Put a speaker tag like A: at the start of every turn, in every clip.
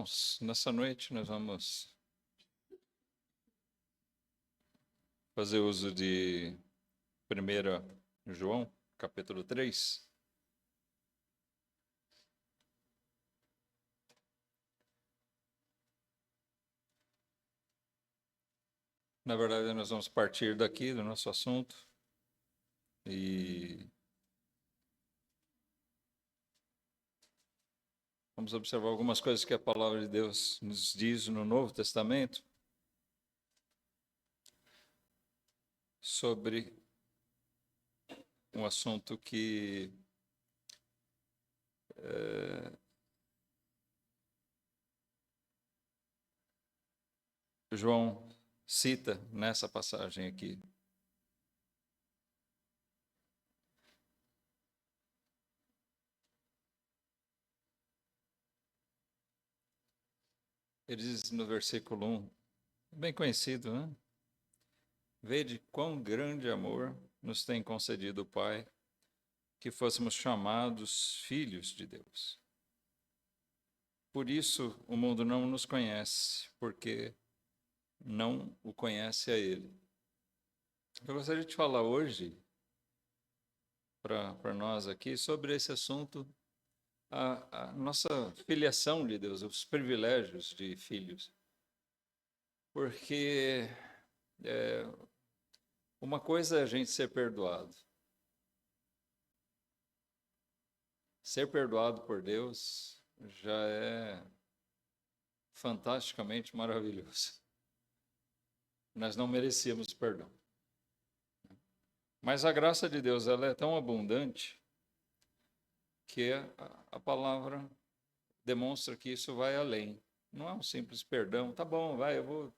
A: Irmãos, nessa noite nós vamos fazer uso de 1 João, capítulo 3. Na verdade, nós vamos partir daqui do nosso assunto e vamos observar algumas coisas que a palavra de Deus nos diz no Novo Testamento sobre um assunto que João cita nessa passagem aqui. Ele diz no versículo 1, bem conhecido, né? Vede quão grande amor nos tem concedido o Pai, que fôssemos chamados filhos de Deus. Por isso o mundo não nos conhece, porque não o conhece a Ele. Eu gostaria de falar hoje, para nós aqui, sobre esse assunto, a nossa filiação de Deus, os privilégios de filhos. Porque uma coisa é a gente ser perdoado. Ser perdoado por Deus já é fantasticamente maravilhoso. Nós não merecíamos perdão. Mas a graça de Deus, ela é tão abundante que a palavra demonstra que isso vai além. Não é um simples perdão. Tá bom, vai, eu vou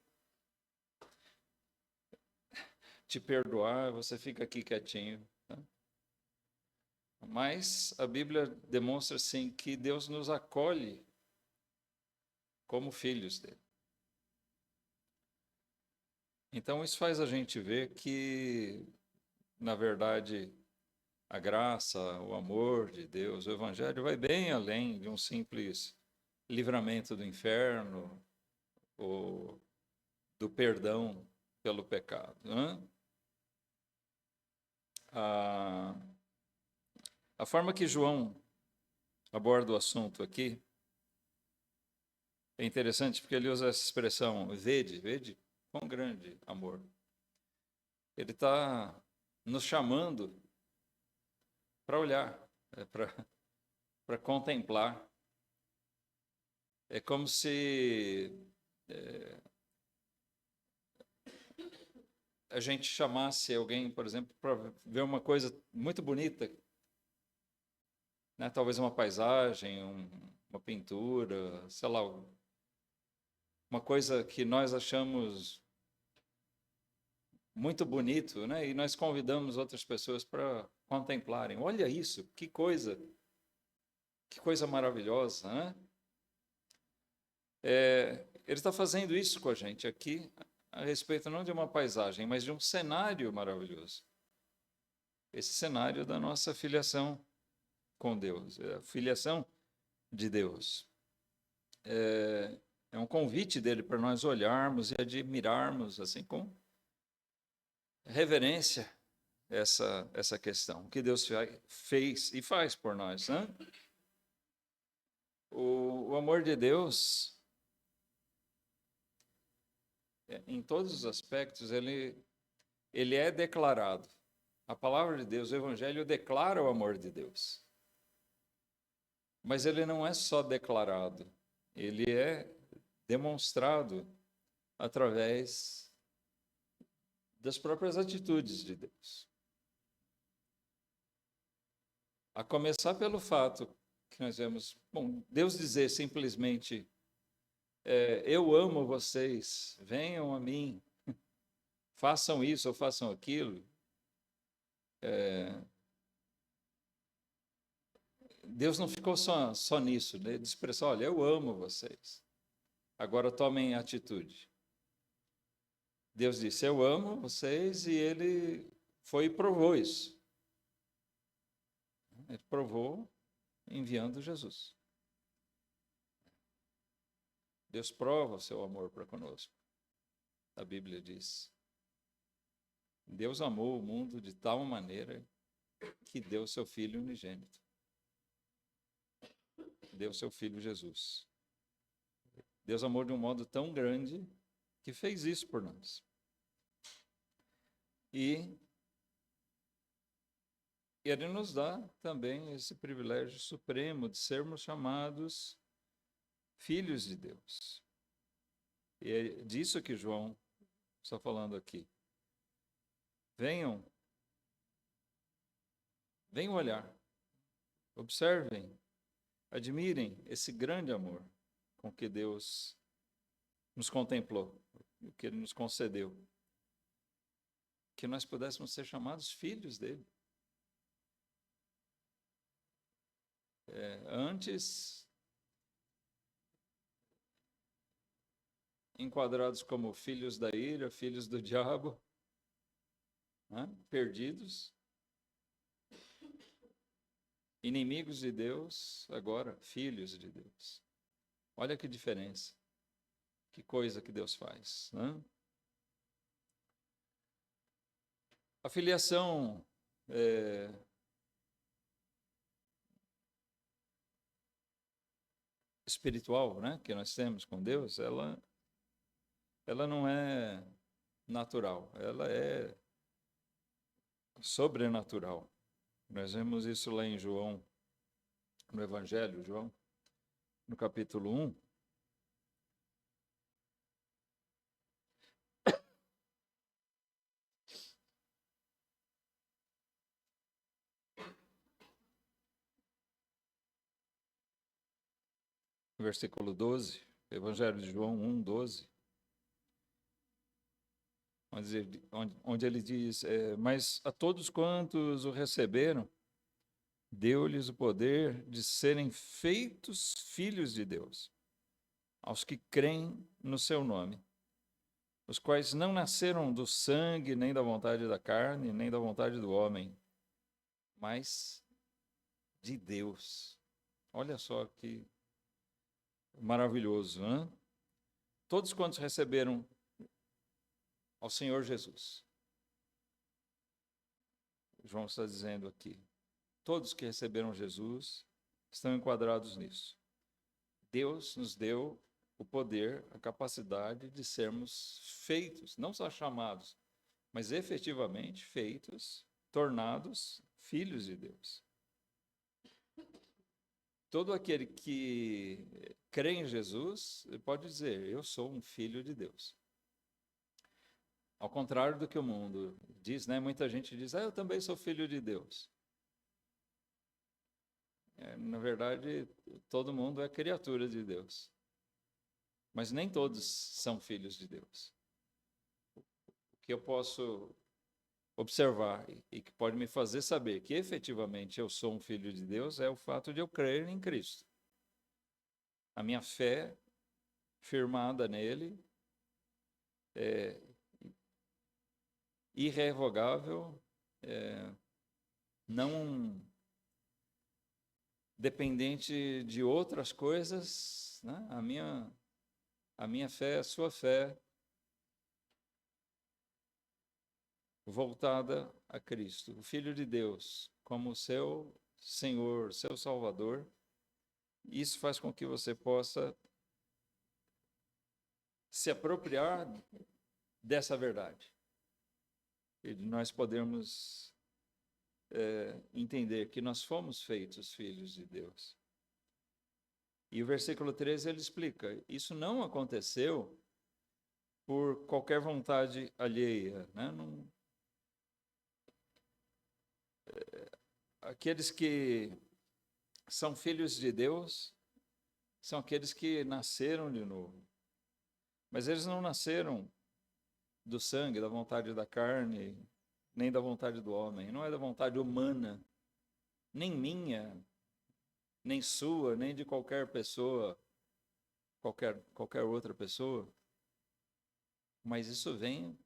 A: te perdoar, você fica aqui quietinho. Tá? Mas a Bíblia demonstra, sim, que Deus nos acolhe como filhos dele. Então, isso faz a gente ver que, na verdade, a graça, o amor de Deus, o Evangelho vai bem além de um simples livramento do inferno ou do perdão pelo pecado. Né? A forma que João aborda o assunto aqui é interessante porque ele usa essa expressão, vede quão grande amor. Ele está nos chamando para olhar, para contemplar. É como se a gente chamasse alguém, por exemplo, para ver uma coisa muito bonita, né? Talvez uma paisagem, uma pintura, sei lá, uma coisa que nós achamos muito bonito, né? E nós convidamos outras pessoas para contemplarem. Olha isso, que coisa maravilhosa, né? Ele está fazendo isso com a gente aqui, a respeito não de uma paisagem, mas de um cenário maravilhoso. Esse cenário da nossa filiação com Deus, a filiação de Deus. É um convite dele para nós olharmos e admirarmos, assim, com reverência, essa questão, o que Deus fez e faz por nós. Né? O amor de Deus, em todos os aspectos, ele é declarado. A palavra de Deus, o Evangelho, declara o amor de Deus. Mas ele não é só declarado, ele é demonstrado através das próprias atitudes de Deus. A começar pelo fato que nós vemos, Deus dizer simplesmente, eu amo vocês, venham a mim, façam isso ou façam aquilo. Deus não ficou só nisso, né? Ele expressou, olha, eu amo vocês, agora tomem atitude. Deus disse, eu amo vocês, e ele foi e provou isso. Ele provou enviando Jesus. Deus prova o seu amor para conosco. A Bíblia diz: Deus amou o mundo de tal maneira que deu seu Filho unigênito. Deu seu Filho Jesus. Deus amou de um modo tão grande que fez isso por nós. E Ele nos dá também esse privilégio supremo de sermos chamados filhos de Deus. E é disso que João está falando aqui. Venham olhar, observem, admirem esse grande amor com que Deus nos contemplou, o que Ele nos concedeu. Que nós pudéssemos ser chamados filhos dele. Antes, enquadrados como filhos da ira, filhos do diabo, né? Perdidos, inimigos de Deus, agora filhos de Deus. Olha que diferença, que coisa que Deus faz, né? A filiação espiritual, né, que nós temos com Deus, ela não é natural, ela é sobrenatural. Nós vemos isso lá em João, no Evangelho, João, no capítulo 1. Versículo 12, Evangelho de João 1, 12. Onde ele diz, mas a todos quantos o receberam, deu-lhes o poder de serem feitos filhos de Deus, aos que creem no seu nome, os quais não nasceram do sangue, nem da vontade da carne, nem da vontade do homem, mas de Deus. Olha só que maravilhoso, né? Todos quantos receberam ao Senhor Jesus. João está dizendo aqui, todos que receberam Jesus estão enquadrados nisso. Deus nos deu o poder, a capacidade de sermos feitos, não só chamados, mas efetivamente feitos, tornados filhos de Deus. Todo aquele que crê em Jesus pode dizer, eu sou um filho de Deus. Ao contrário do que o mundo diz, né? Muita gente diz, eu também sou filho de Deus. Na verdade, todo mundo é criatura de Deus. Mas nem todos são filhos de Deus. O que eu posso observar e que pode me fazer saber que efetivamente eu sou um filho de Deus é o fato de eu crer em Cristo. A minha fé firmada nele é irrevogável, não dependente de outras coisas, né? A minha fé, a sua fé, voltada a Cristo, o Filho de Deus, como seu Senhor, seu Salvador. Isso faz com que você possa se apropriar dessa verdade. E nós podemos entender que nós fomos feitos filhos de Deus. E o versículo 13 ele explica, isso não aconteceu por qualquer vontade alheia, né? Aqueles que são filhos de Deus são aqueles que nasceram de novo. Mas eles não nasceram do sangue, da vontade da carne, nem da vontade do homem. Não é da vontade humana, nem minha, nem sua, nem de qualquer pessoa, qualquer outra pessoa. Mas isso vem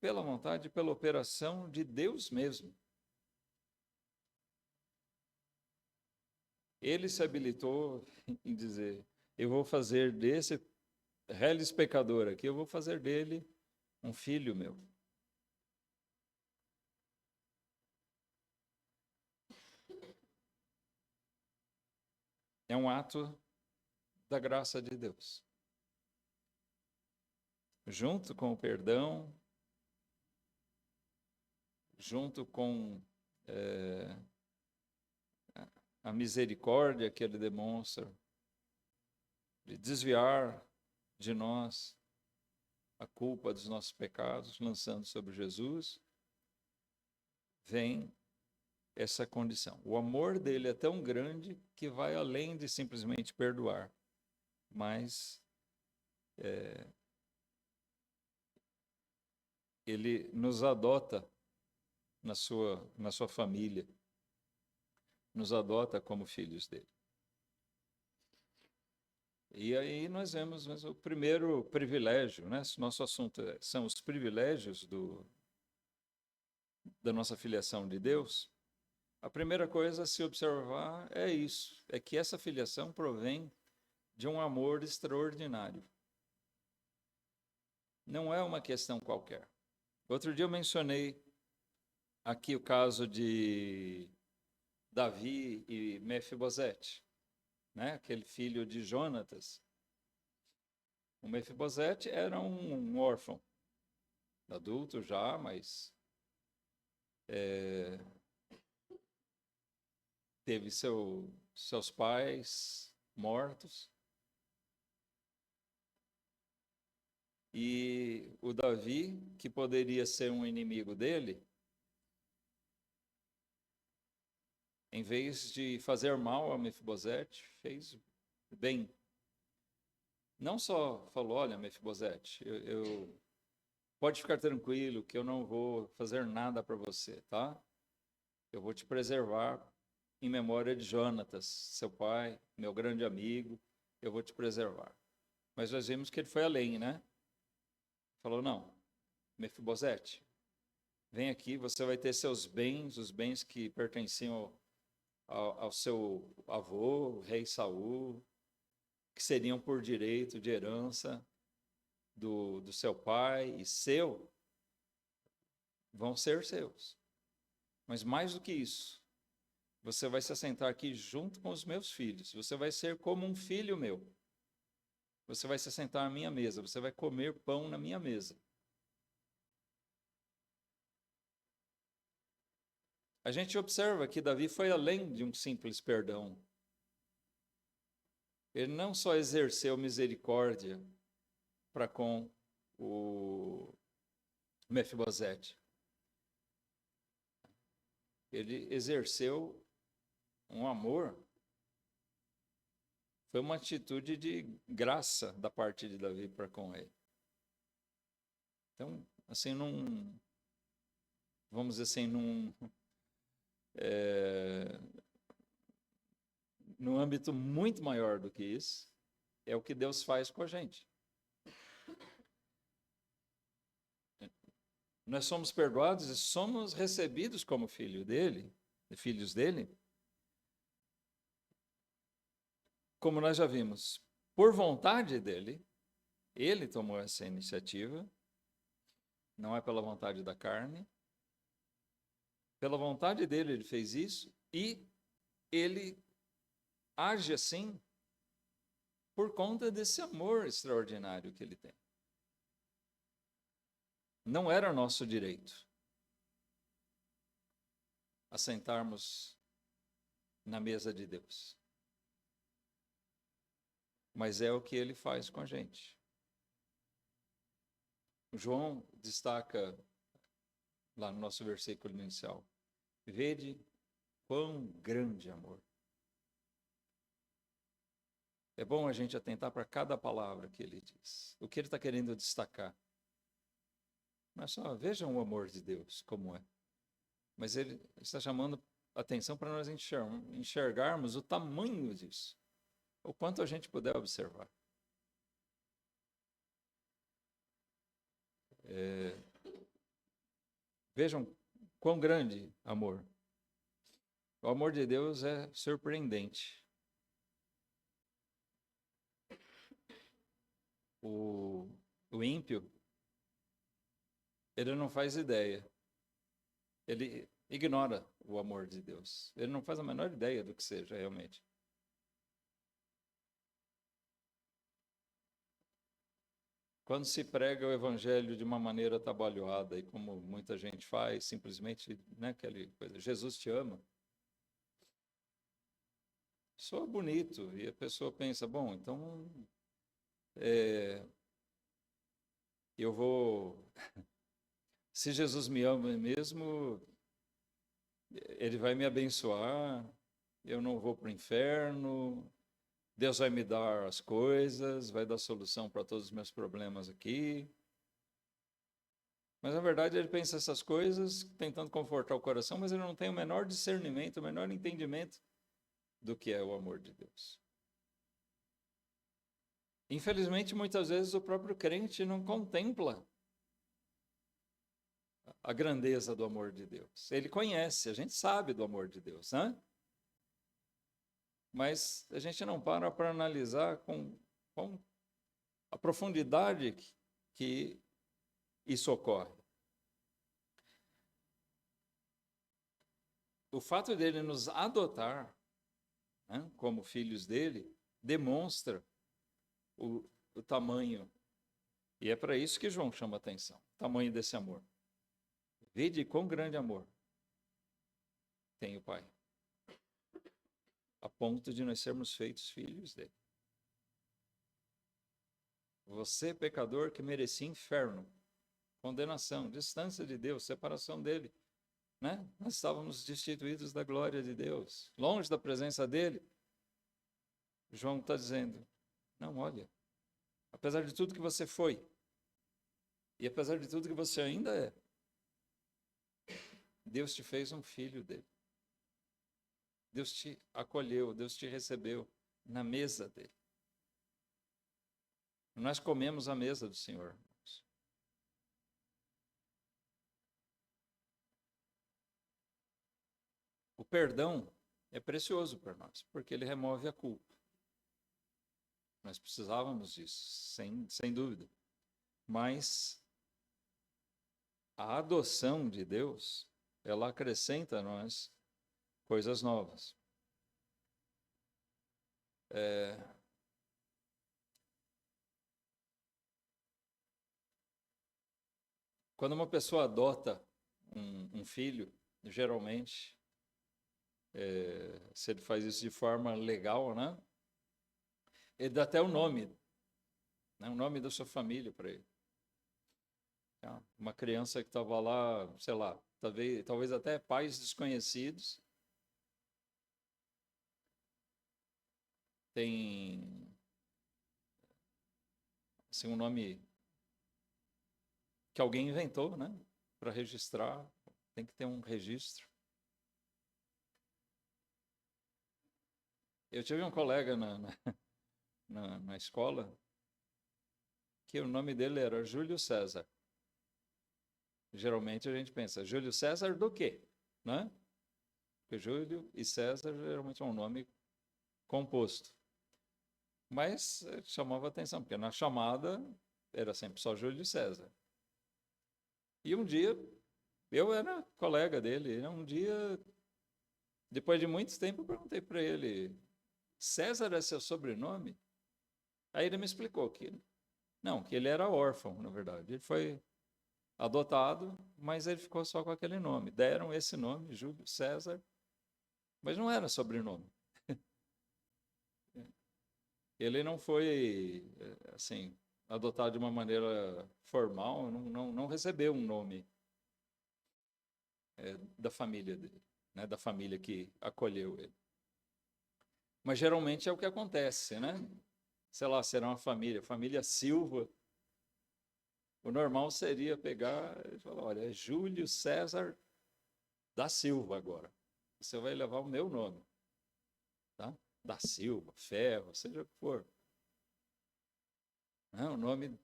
A: pela vontade, pela operação de Deus mesmo. Ele se habilitou em dizer, eu vou fazer desse reles pecador aqui, eu vou fazer dele um filho meu. É um ato da graça de Deus. Junto com o perdão, junto com a misericórdia que ele demonstra, de desviar de nós a culpa dos nossos pecados, lançando sobre Jesus, vem essa condição. O amor dele é tão grande que vai além de simplesmente perdoar, mas ele nos adota na sua família, nos adota como filhos dele. E aí nós vemos o primeiro privilégio, né? Nosso assunto são os privilégios da nossa filiação de Deus. A primeira coisa a se observar é isso, é que essa filiação provém de um amor extraordinário. Não é uma questão qualquer. Outro dia eu mencionei aqui o caso de Davi e Mefibosete, né? Aquele filho de Jonatas. O Mefibosete era um órfão, adulto já, mas teve seus pais mortos. E o Davi, que poderia ser um inimigo dele, em vez de fazer mal a Mefibosete, fez bem. Não só falou, olha, Mefibosete, pode ficar tranquilo que eu não vou fazer nada para você, tá? Eu vou te preservar em memória de Jonatas, seu pai, meu grande amigo, eu vou te preservar. Mas nós vimos que ele foi além, né? Falou, não, Mefibosete, vem aqui, você vai ter seus bens, os bens que pertenciam ao seu avô, o rei Saul, que seriam por direito de herança do seu pai e seu, vão ser seus. Mas mais do que isso, você vai se assentar aqui junto com os meus filhos, você vai ser como um filho meu. Você vai se assentar à minha mesa, você vai comer pão na minha mesa. A gente observa que Davi foi além de um simples perdão. Ele não só exerceu misericórdia para com o Mefibosete. Ele exerceu um amor. Foi uma atitude de graça da parte de Davi para com ele. Então, assim, vamos dizer assim, num âmbito muito maior do que isso, é o que Deus faz com a gente. Nós somos perdoados e somos recebidos como filhos dele, como nós já vimos, por vontade dele, ele tomou essa iniciativa, não é pela vontade da carne, pela vontade dele ele fez isso e ele age assim por conta desse amor extraordinário que ele tem. Não era nosso direito assentarmos na mesa de Deus. Mas é o que ele faz com a gente. João destaca lá no nosso versículo inicial: vede quão grande amor. É bom a gente atentar para cada palavra que ele diz. O que ele está querendo destacar. Não é só, vejam o amor de Deus, como é. Mas ele está chamando atenção para nós enxergarmos o tamanho disso. O quanto a gente puder observar. Vejam quão grande amor. O amor de Deus é surpreendente. O, o ímpio, ele não faz ideia. Ele ignora o amor de Deus. Ele não faz a menor ideia do que seja realmente. Quando se prega o evangelho de uma maneira atabalhoada, e como muita gente faz, simplesmente, né, aquela coisa, Jesus te ama, soa bonito, e a pessoa pensa, bom, então eu vou... Se Jesus me ama mesmo, ele vai me abençoar, eu não vou para o inferno, Deus vai me dar as coisas, vai dar solução para todos os meus problemas aqui. Mas, na verdade, ele pensa essas coisas, tentando confortar o coração, mas ele não tem o menor discernimento, o menor entendimento do que é o amor de Deus. Infelizmente, muitas vezes o próprio crente não contempla a grandeza do amor de Deus. Ele conhece, a gente sabe do amor de Deus, né? Mas a gente não para analisar com a profundidade que isso ocorre. O fato dele nos adotar, né, como filhos dele, demonstra o tamanho. E é para isso que João chama atenção, o tamanho desse amor. Vede quão grande amor tem o Pai, a ponto de nós sermos feitos filhos dele. Você, pecador, que merecia inferno, condenação, distância de Deus, separação dele, né? Nós estávamos destituídos da glória de Deus, longe da presença dele. João está dizendo, não, olha, apesar de tudo que você foi, e apesar de tudo que você ainda é, Deus te fez um filho dele. Deus te acolheu, Deus te recebeu na mesa dele. Nós comemos a mesa do Senhor. O perdão é precioso para nós, porque ele remove a culpa. Nós precisávamos disso, sem dúvida. Mas a adoção de Deus, ela acrescenta a nós coisas novas. Quando uma pessoa adota um filho, geralmente, se ele faz isso de forma legal, né? Ele dá até o nome, né? O nome da sua família para ele. Uma criança que estava lá, sei lá, talvez até pais desconhecidos, tem assim, um nome que alguém inventou, né? Para registrar, tem que ter um registro. Eu tive um colega na escola que o nome dele era Júlio César. Geralmente a gente pensa, Júlio César do quê? Né? Porque Júlio e César geralmente é um nome composto. Mas chamava atenção, porque na chamada era sempre só Júlio César. E um dia, eu era colega dele, um dia, depois de muito tempo, eu perguntei para ele, César é seu sobrenome? Aí ele me explicou que não, que ele era órfão, na verdade. Ele foi adotado, mas ele ficou só com aquele nome. Deram esse nome, Júlio César, mas não era sobrenome. Ele não foi, assim, adotado de uma maneira formal, não recebeu um nome da família dele, né, da família que acolheu ele. Mas geralmente é o que acontece, né? Sei lá, será uma família Silva. O normal seria pegar e falar, olha, é Júlio César da Silva agora. Você vai levar o meu nome, tá? Da Silva, Ferro, seja o que for. O nome,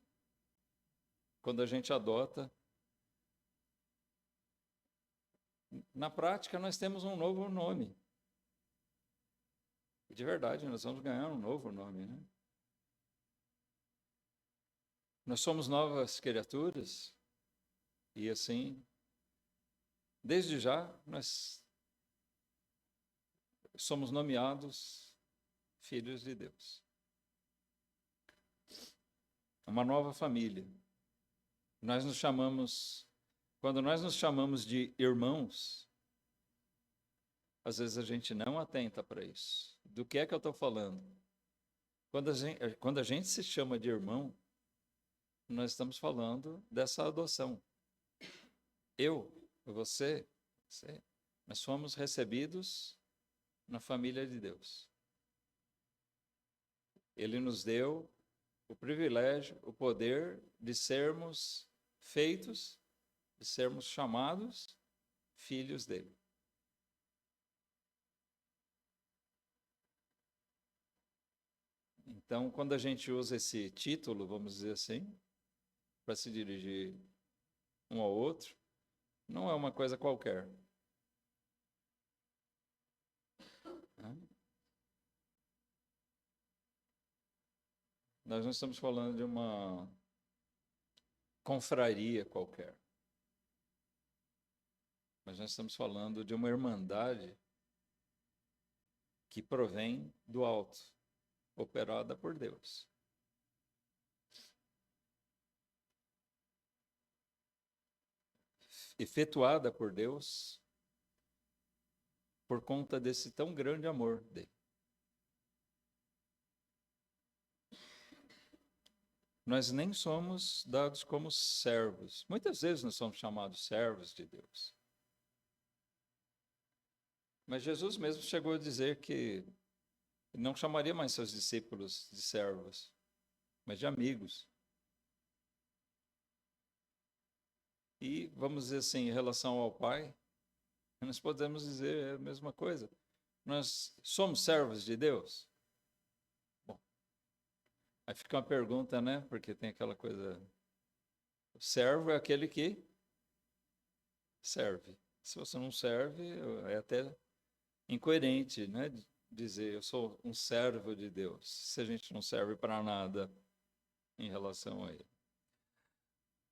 A: quando a gente adota, na prática nós temos um novo nome. De verdade, nós vamos ganhar um novo nome, né? Nós somos novas criaturas e assim, desde já, nós somos nomeados filhos de Deus. Uma nova família. Quando nós nos chamamos de irmãos, às vezes a gente não atenta para isso. Do que é que eu estou falando? Quando a gente se chama de irmão, nós estamos falando dessa adoção. Você, nós fomos recebidos na família de Deus. Ele nos deu o privilégio, o poder de sermos feitos, de sermos chamados filhos dele. Então, quando a gente usa esse título, vamos dizer assim, para se dirigir um ao outro, não é uma coisa qualquer. Nós não estamos falando de uma confraria qualquer. Mas nós estamos falando de uma irmandade que provém do alto, operada por Deus. Efetuada por Deus por conta desse tão grande amor dele. Nós nem somos dados como servos. Muitas vezes nós somos chamados servos de Deus. Mas Jesus mesmo chegou a dizer que não chamaria mais seus discípulos de servos, mas de amigos. E, vamos dizer assim, em relação ao Pai, nós podemos dizer a mesma coisa. Nós somos servos de Deus? Bom, aí fica uma pergunta, né? Porque tem aquela coisa... O servo é aquele que serve. Se você não serve, é até incoerente, né? Dizer, eu sou um servo de Deus, se a gente não serve para nada em relação a ele.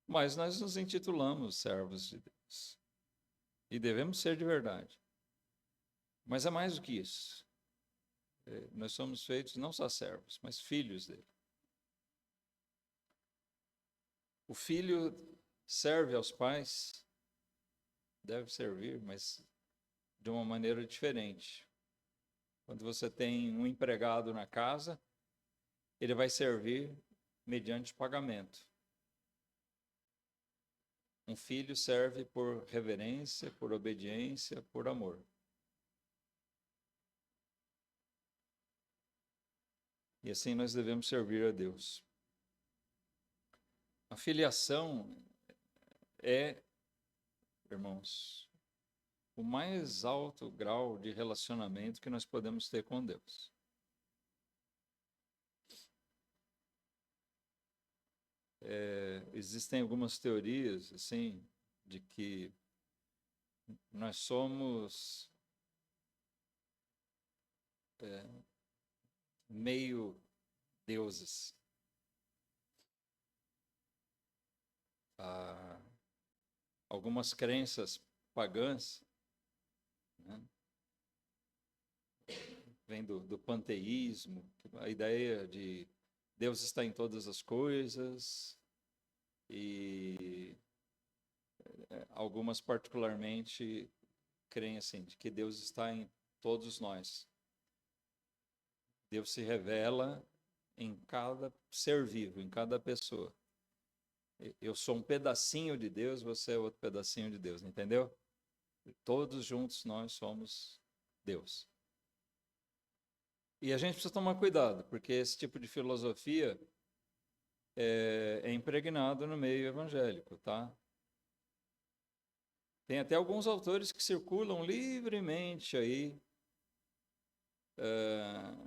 A: Mas nós nos intitulamos servos de Deus. E devemos ser de verdade. Mas é mais do que isso. Nós somos feitos não só servos, mas filhos dele. O filho serve aos pais, deve servir, mas de uma maneira diferente. Quando você tem um empregado na casa, ele vai servir mediante pagamento. Um filho serve por reverência, por obediência, por amor. E assim nós devemos servir a Deus. A filiação é, irmãos, o mais alto grau de relacionamento que nós podemos ter com Deus. Existem algumas teorias, assim, de que nós somos meio deuses. Algumas crenças pagãs, né, vem do panteísmo, a ideia de Deus está em todas as coisas, e algumas particularmente creem assim, de que Deus está em todos nós. Deus se revela em cada ser vivo, em cada pessoa. Eu sou um pedacinho de Deus, você é outro pedacinho de Deus, entendeu? Todos juntos nós somos Deus. E a gente precisa tomar cuidado, porque esse tipo de filosofia é impregnado no meio evangélico, tá? Tem até alguns autores que circulam livremente aí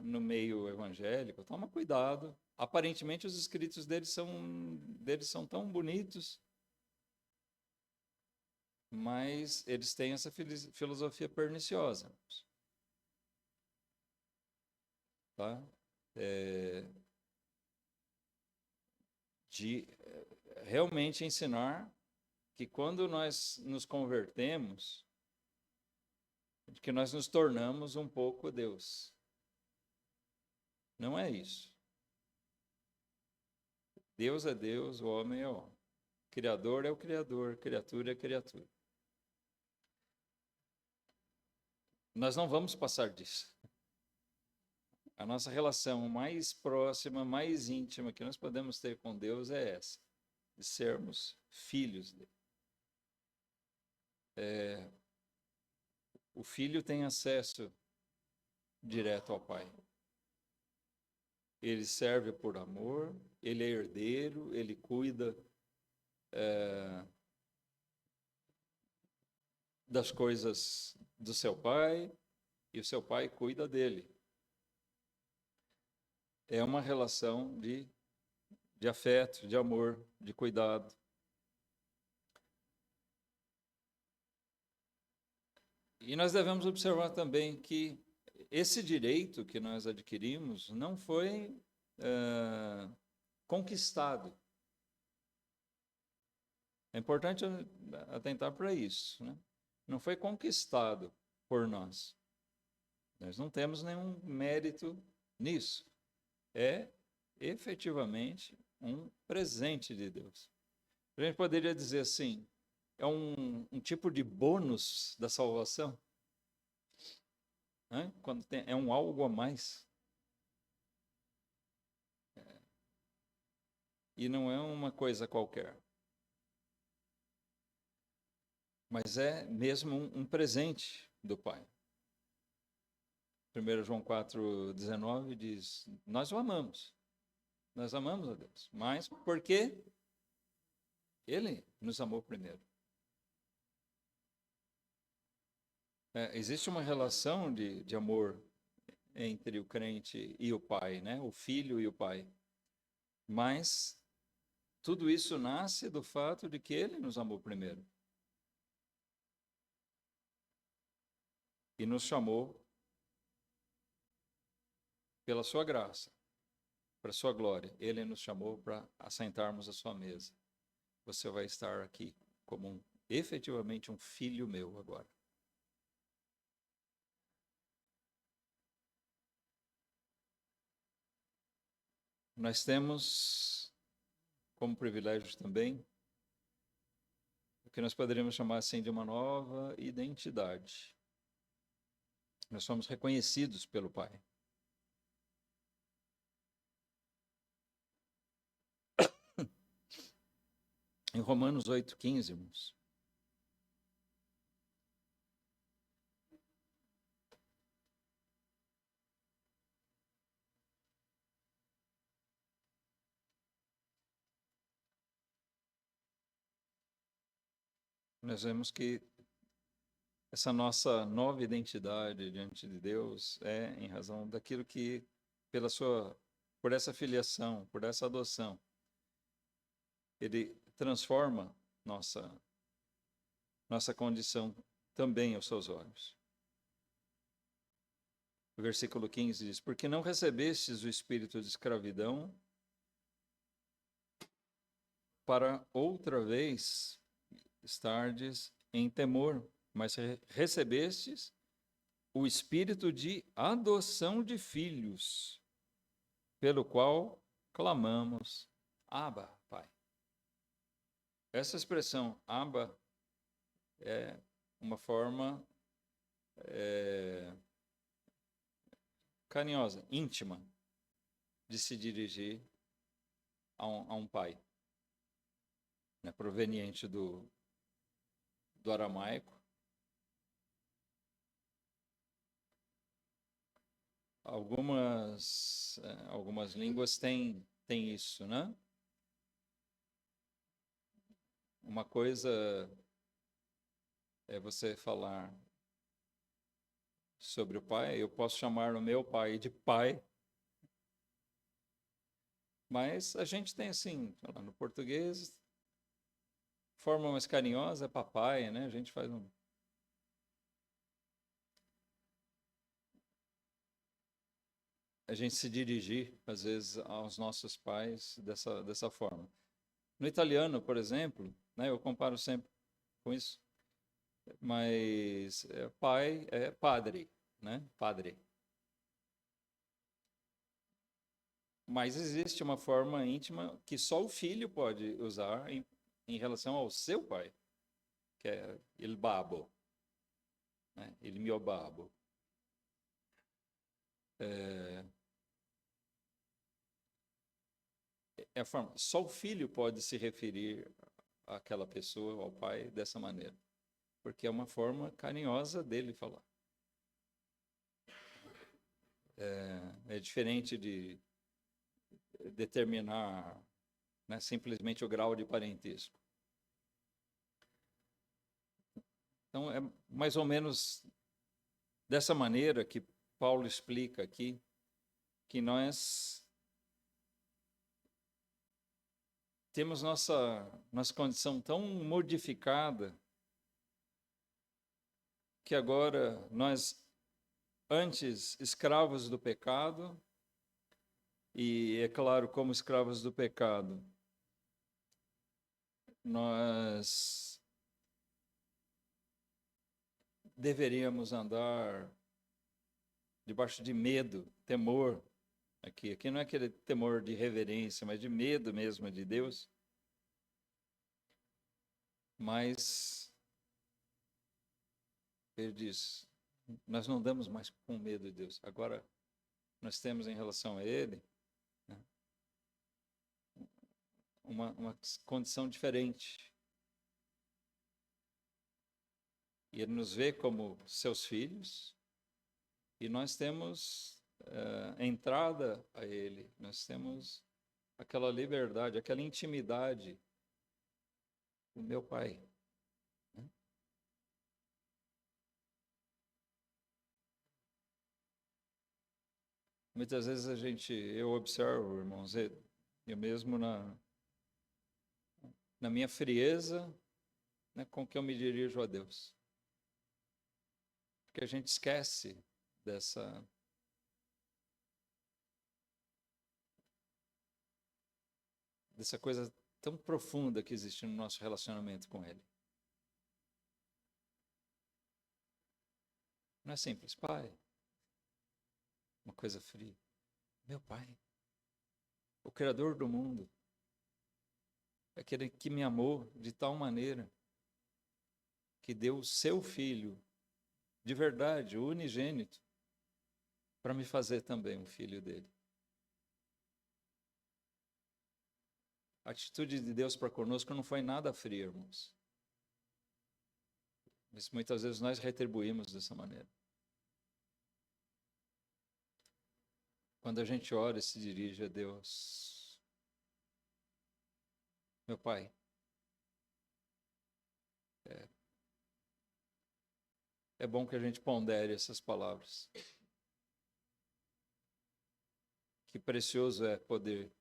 A: no meio evangélico. Toma cuidado. Aparentemente os escritos deles são tão bonitos, mas eles têm essa filosofia perniciosa. Tá? De realmente ensinar que quando nós nos convertemos, que nós nos tornamos um pouco Deus. Não é isso. Deus é Deus, o homem é homem. Criador é o Criador, criatura é criatura. Nós não vamos passar disso. A nossa relação mais próxima, mais íntima que nós podemos ter com Deus é essa, de sermos filhos dele. O filho tem acesso direto ao Pai. Ele serve por amor, ele é herdeiro, ele cuida das coisas do seu pai e o seu pai cuida dele. É uma relação de afeto, de amor, de cuidado. E nós devemos observar também que esse direito que nós adquirimos não foi conquistado. É importante atentar para isso, né? Não foi conquistado por nós. Nós não temos nenhum mérito nisso. É efetivamente um presente de Deus. A gente poderia dizer assim, é um tipo de bônus da salvação, né? Quando é um algo a mais. E não é uma coisa qualquer. Mas é mesmo um presente do Pai. 1 João 4,19 diz, nós o amamos. Nós amamos a Deus. Mas porque Ele nos amou primeiro. Existe uma relação de amor entre o crente e o Pai, né? O Filho e o Pai. Mas tudo isso nasce do fato de que Ele nos amou primeiro. E nos chamou pela sua graça, para a sua glória. Ele nos chamou para assentarmos à sua mesa. Você vai estar aqui como efetivamente um filho meu agora. Nós temos como privilégio também o que nós poderíamos chamar assim de uma nova identidade. Nós somos reconhecidos pelo Pai. Em Romanos 8,15, irmãos. Nós vemos que essa nossa nova identidade diante de Deus é em razão daquilo que, por essa filiação, por essa adoção, Ele transforma nossa condição também aos seus olhos. O versículo 15 diz, porque não recebestes o espírito de escravidão para outra vez estardes em temor, mas recebestes o espírito de adoção de filhos, pelo qual clamamos, Abba, Pai. Essa expressão, Abba, é uma forma carinhosa, íntima, de se dirigir a um pai, né, proveniente do aramaico. Algumas línguas têm isso, né? Uma coisa é você falar sobre o pai, eu posso chamar o meu pai de pai, mas a gente tem assim, no português, forma mais carinhosa é papai, né? A gente faz a gente se dirigir, às vezes, aos nossos pais dessa forma. No italiano, por exemplo, né, eu comparo sempre com isso, mas pai é padre, né? Padre. Mas existe uma forma íntima que só o filho pode usar em relação ao seu pai, que é il babbo, né? Il mio babbo. É a forma. Só o filho pode se referir àquela pessoa, ao pai, dessa maneira, porque é uma forma carinhosa dele falar. É diferente de determinar, né, simplesmente o grau de parentesco. Então, é mais ou menos dessa maneira que Paulo explica aqui que nós temos nossa condição tão modificada que agora nós, antes escravos do pecado, e é claro, como escravos do pecado, nós deveríamos andar debaixo de medo, temor. Aqui não é aquele temor de reverência, mas de medo mesmo de Deus. Mas ele diz, nós não andamos mais com medo de Deus. Agora nós temos em relação a Ele, né, uma condição diferente. E Ele nos vê como seus filhos, e nós temos entrada a Ele, nós temos aquela liberdade, aquela intimidade do meu Pai. Né? Muitas vezes eu observo, irmãos, eu mesmo na minha frieza, né, com que eu me dirijo a Deus. Porque a gente esquece dessa coisa tão profunda que existe no nosso relacionamento com Ele. Não é simples, Pai. Uma coisa fria. Meu Pai, o Criador do mundo, aquele que me amou de tal maneira que deu o seu Filho, de verdade, o unigênito, para me fazer também um filho dele. A atitude de Deus para conosco não foi nada fria, irmãos. Mas muitas vezes nós retribuímos dessa maneira. Quando a gente ora e se dirige a Deus, meu Pai, é bom que a gente pondere essas palavras. Que precioso é poder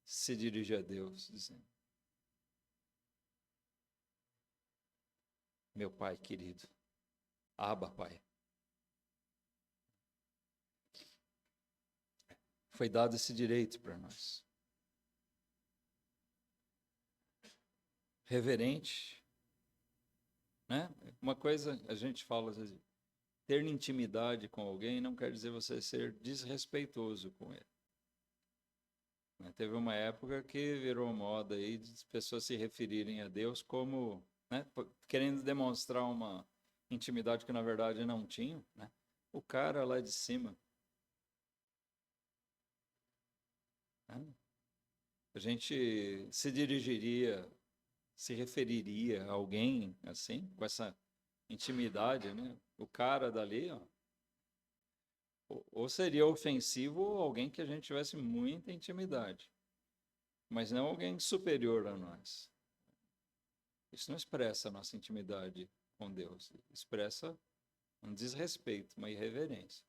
A: se dirigir a Deus, dizendo: meu Pai querido, Abba, Pai. Foi dado esse direito para nós. Reverente, né? Uma coisa a gente fala às vezes, ter intimidade com alguém não quer dizer você ser desrespeitoso com ele. Teve uma época que virou moda aí de pessoas se referirem a Deus como, né, querendo demonstrar uma intimidade que na verdade não tinham, né? O cara lá de cima, né? A gente se referiria a alguém assim, com essa intimidade, né? O cara dali, ó, ou seria ofensivo ou alguém que a gente tivesse muita intimidade, mas não alguém superior a nós. Isso não expressa a nossa intimidade com Deus, expressa um desrespeito, uma irreverência.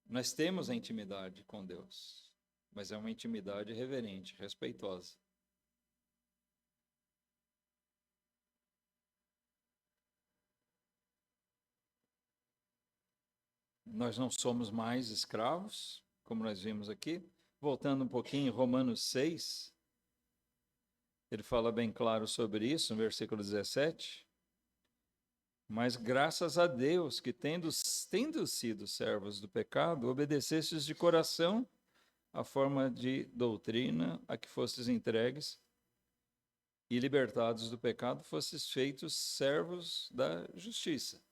A: Nós temos a intimidade com Deus, mas é uma intimidade reverente, respeitosa. Nós não somos mais escravos, como nós vimos aqui. Voltando um pouquinho, Romanos 6, ele fala bem claro sobre isso, no versículo 17. Mas graças a Deus que, tendo sido servos do pecado, obedecestes de coração a forma de doutrina a que fostes entregues, e libertados do pecado, fostes feitos servos da justiça.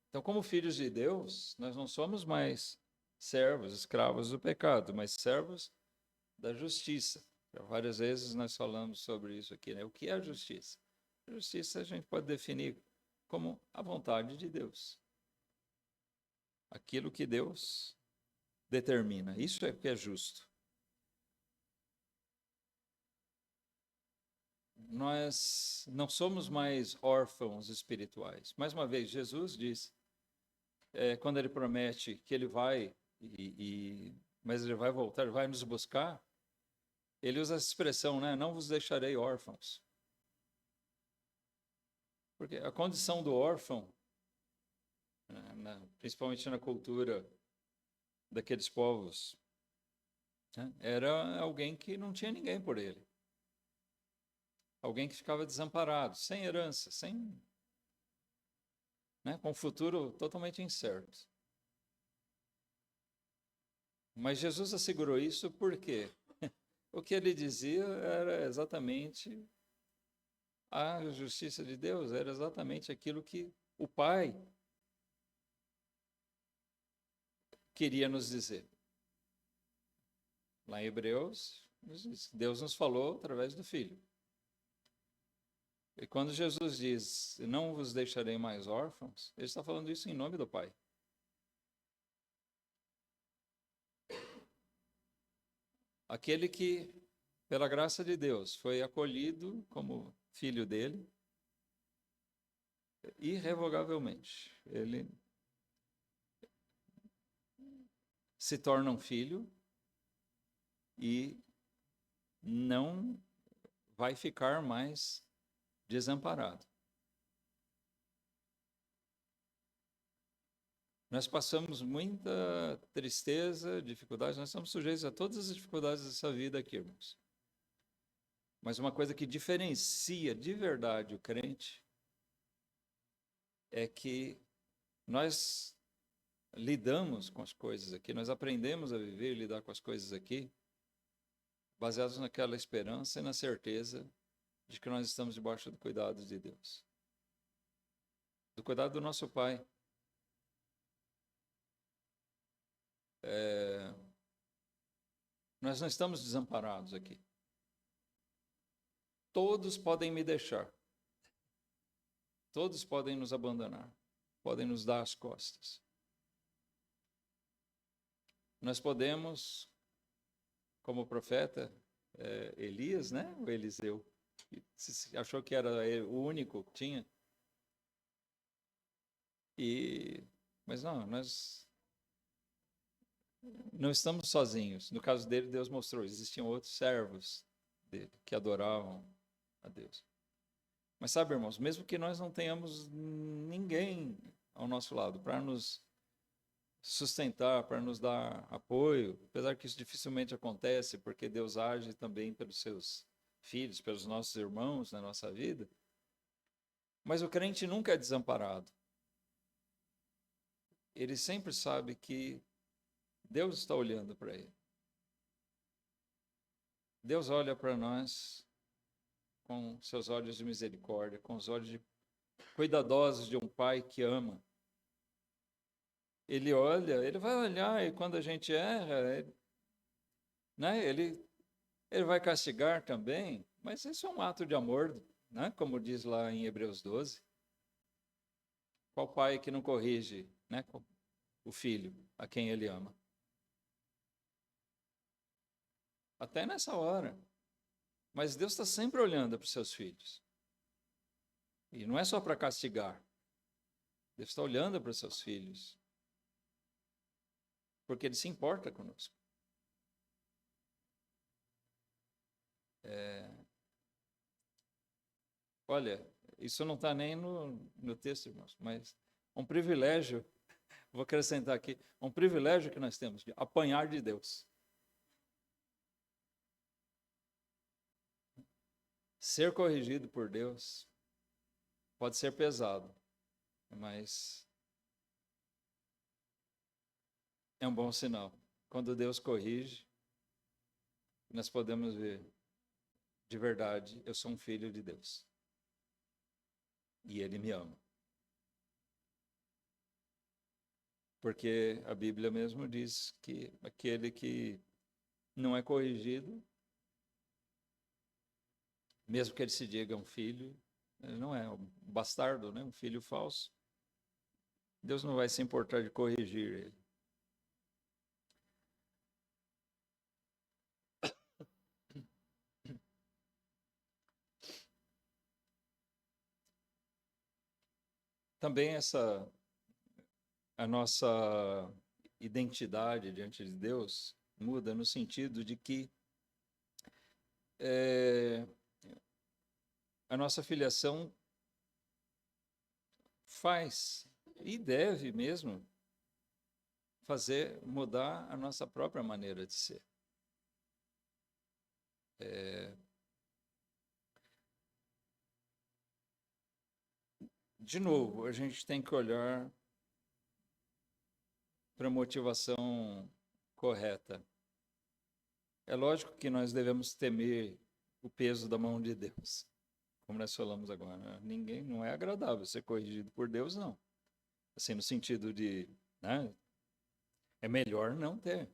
A: Então, como filhos de Deus, nós não somos mais servos, escravos do pecado, mas servos da justiça. Várias vezes nós falamos sobre isso aqui, né? O que é a justiça? A justiça a gente pode definir como a vontade de Deus. Aquilo que Deus determina. Isso é o que é justo. Nós não somos mais órfãos espirituais. Mais uma vez, Jesus diz, quando ele promete que ele vai, mas ele vai voltar, vai nos buscar, ele usa essa expressão, né? Não vos deixarei órfãos. Porque a condição do órfão, principalmente na cultura daqueles povos, né, era alguém que não tinha ninguém por ele. Alguém que ficava desamparado, sem herança, com um futuro totalmente incerto. Mas Jesus assegurou isso porque o que ele dizia era exatamente a justiça de Deus, era exatamente aquilo que o Pai queria nos dizer. Lá em Hebreus, Deus nos falou através do Filho. E quando Jesus diz, não vos deixarei mais órfãos, ele está falando isso em nome do Pai. Aquele que, pela graça de Deus, foi acolhido como filho dele, irrevogavelmente. Ele se torna um filho e não vai ficar mais desamparado. Nós passamos muita tristeza, dificuldade, nós estamos sujeitos a todas as dificuldades dessa vida aqui, irmãos. Mas uma coisa que diferencia de verdade o crente é que nós lidamos com as coisas aqui, nós aprendemos a viver e lidar com as coisas aqui, baseados naquela esperança e na certeza de que nós estamos debaixo do cuidado de Deus. Do cuidado do nosso Pai. Nós não estamos desamparados aqui. Todos podem me deixar. Todos podem nos abandonar. Podem nos dar as costas. Nós podemos, como o profeta Elias, né? O Eliseu, que achou que era o único que tinha. Mas não, nós não estamos sozinhos. No caso dele, Deus mostrou, existiam outros servos dele que adoravam a Deus. Mas sabe, irmãos, mesmo que nós não tenhamos ninguém ao nosso lado para nos sustentar, para nos dar apoio, apesar que isso dificilmente acontece, porque Deus age também pelos seus filhos, pelos nossos irmãos na nossa vida, mas o crente nunca é desamparado. Ele sempre sabe que Deus está olhando para ele. Deus olha para nós com seus olhos de misericórdia, com os olhos cuidadosos de um pai que ama. Ele olha, ele vai olhar e quando a gente erra, ele vai castigar também, mas isso é um ato de amor, né? Como diz lá em Hebreus 12. Qual pai que não corrige, né, o filho a quem ele ama? Até nessa hora. Mas Deus está sempre olhando para os seus filhos. E não é só para castigar. Deus está olhando para os seus filhos. Porque Ele se importa conosco. Olha, isso não está nem no texto, irmãos, mas um privilégio vou acrescentar aqui, um privilégio que nós temos de apanhar de Deus. Ser corrigido por Deus pode ser pesado, mas é um bom sinal. Quando Deus corrige, nós podemos ver, de verdade, eu sou um filho de Deus. E Ele me ama. Porque a Bíblia mesmo diz que aquele que não é corrigido, mesmo que ele se diga um filho, ele não é um bastardo, né? Um filho falso. Deus não vai se importar de corrigir ele. Também a nossa identidade diante de Deus muda no sentido de que a nossa filiação faz e deve mesmo fazer mudar a nossa própria maneira de ser. De novo, a gente tem que olhar para a motivação correta. É lógico que nós devemos temer o peso da mão de Deus, como nós falamos agora. Ninguém, não é agradável ser corrigido por Deus, não. Assim, no sentido de, né, é melhor não ter.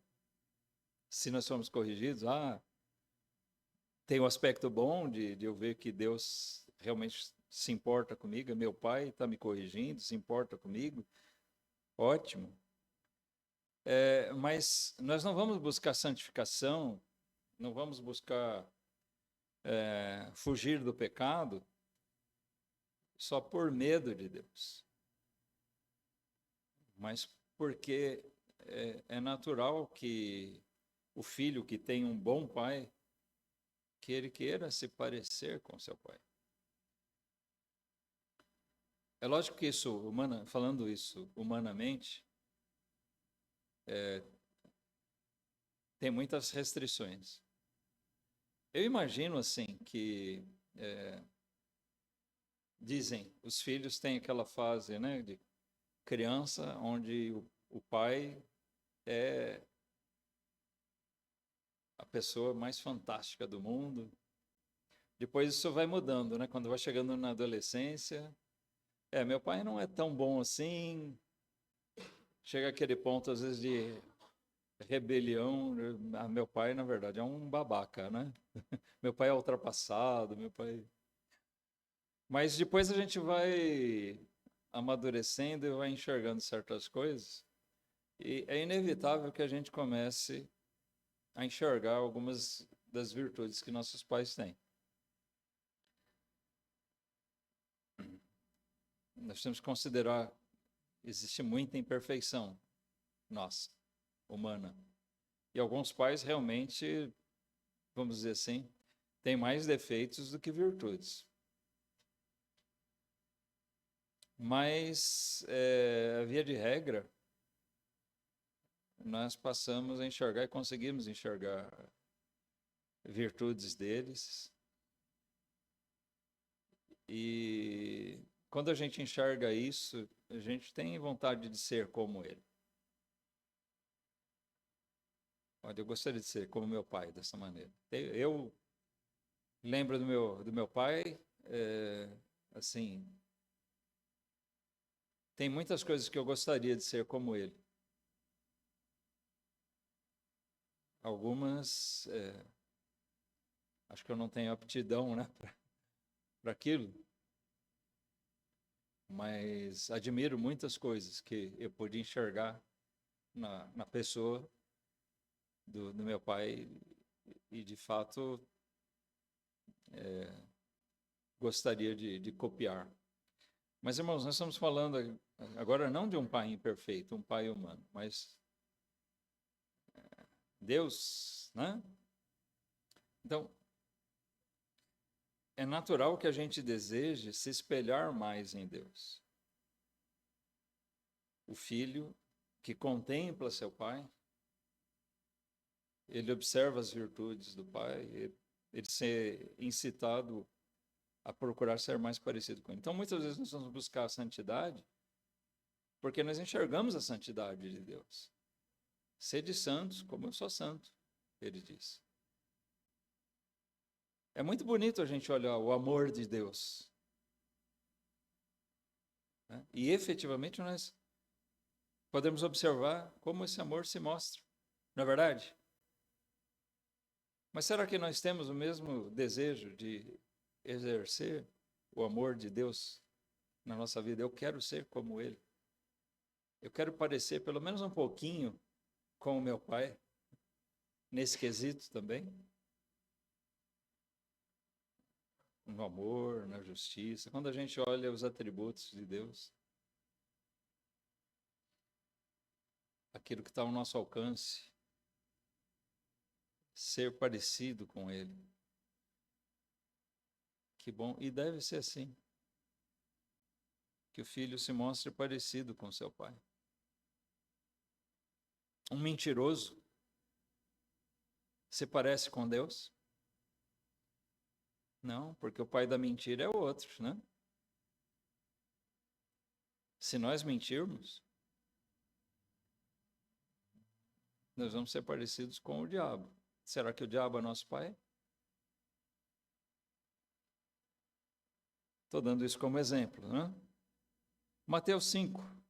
A: Se nós somos corrigidos, tem o aspecto bom de eu ver que Deus realmente se importa comigo, meu pai está me corrigindo, se importa comigo, ótimo. Mas nós não vamos buscar santificação, não vamos buscar fugir do pecado só por medo de Deus, mas porque é natural que o filho que tem um bom pai, que ele queira se parecer com seu pai. É lógico que isso, falando isso humanamente, tem muitas restrições. Eu imagino assim que dizem, os filhos têm aquela fase, né, de criança, onde o pai é a pessoa mais fantástica do mundo. Depois isso vai mudando, né? Quando vai chegando na adolescência, meu pai não é tão bom assim. Chega aquele ponto, às vezes, de rebelião. Meu pai, na verdade, é um babaca, né? Meu pai é ultrapassado, meu pai... Mas depois a gente vai amadurecendo e vai enxergando certas coisas. E é inevitável que a gente comece a enxergar algumas das virtudes que nossos pais têm. Nós temos que considerar, existe muita imperfeição nossa, humana. E alguns pais realmente, vamos dizer assim, têm mais defeitos do que virtudes. Mas, via de regra, nós passamos a enxergar e conseguimos enxergar virtudes deles. E quando a gente enxerga isso, a gente tem vontade de ser como ele. Olha, eu gostaria de ser como meu pai, dessa maneira. Eu lembro do meu pai, assim, tem muitas coisas que eu gostaria de ser como ele. Algumas, acho que eu não tenho aptidão, né, para aquilo. Mas admiro muitas coisas que eu pude enxergar na pessoa do meu pai e, de fato, gostaria de copiar. Mas, irmãos, nós estamos falando agora não de um pai imperfeito, um pai humano, mas Deus, né? Então, é natural que a gente deseje se espelhar mais em Deus. O filho que contempla seu pai, ele observa as virtudes do pai, ele ser incitado a procurar ser mais parecido com ele. Então, muitas vezes nós vamos buscar a santidade porque nós enxergamos a santidade de Deus. Sede santos, como eu sou santo, ele diz. É muito bonito a gente olhar o amor de Deus. Né? E efetivamente nós podemos observar como esse amor se mostra. Não é verdade? Mas será que nós temos o mesmo desejo de exercer o amor de Deus na nossa vida? Eu quero ser como Ele. Eu quero parecer pelo menos um pouquinho com o meu Pai, nesse quesito também. No amor, na justiça. Quando a gente olha os atributos de Deus, aquilo que está ao nosso alcance, ser parecido com Ele. Que bom. E deve ser assim. Que o filho se mostre parecido com seu pai. Um mentiroso se parece com Deus? Não, porque o pai da mentira é o outro, né? Se nós mentirmos, nós vamos ser parecidos com o diabo. Será que o diabo é nosso pai? Estou dando isso como exemplo, né? Mateus 5.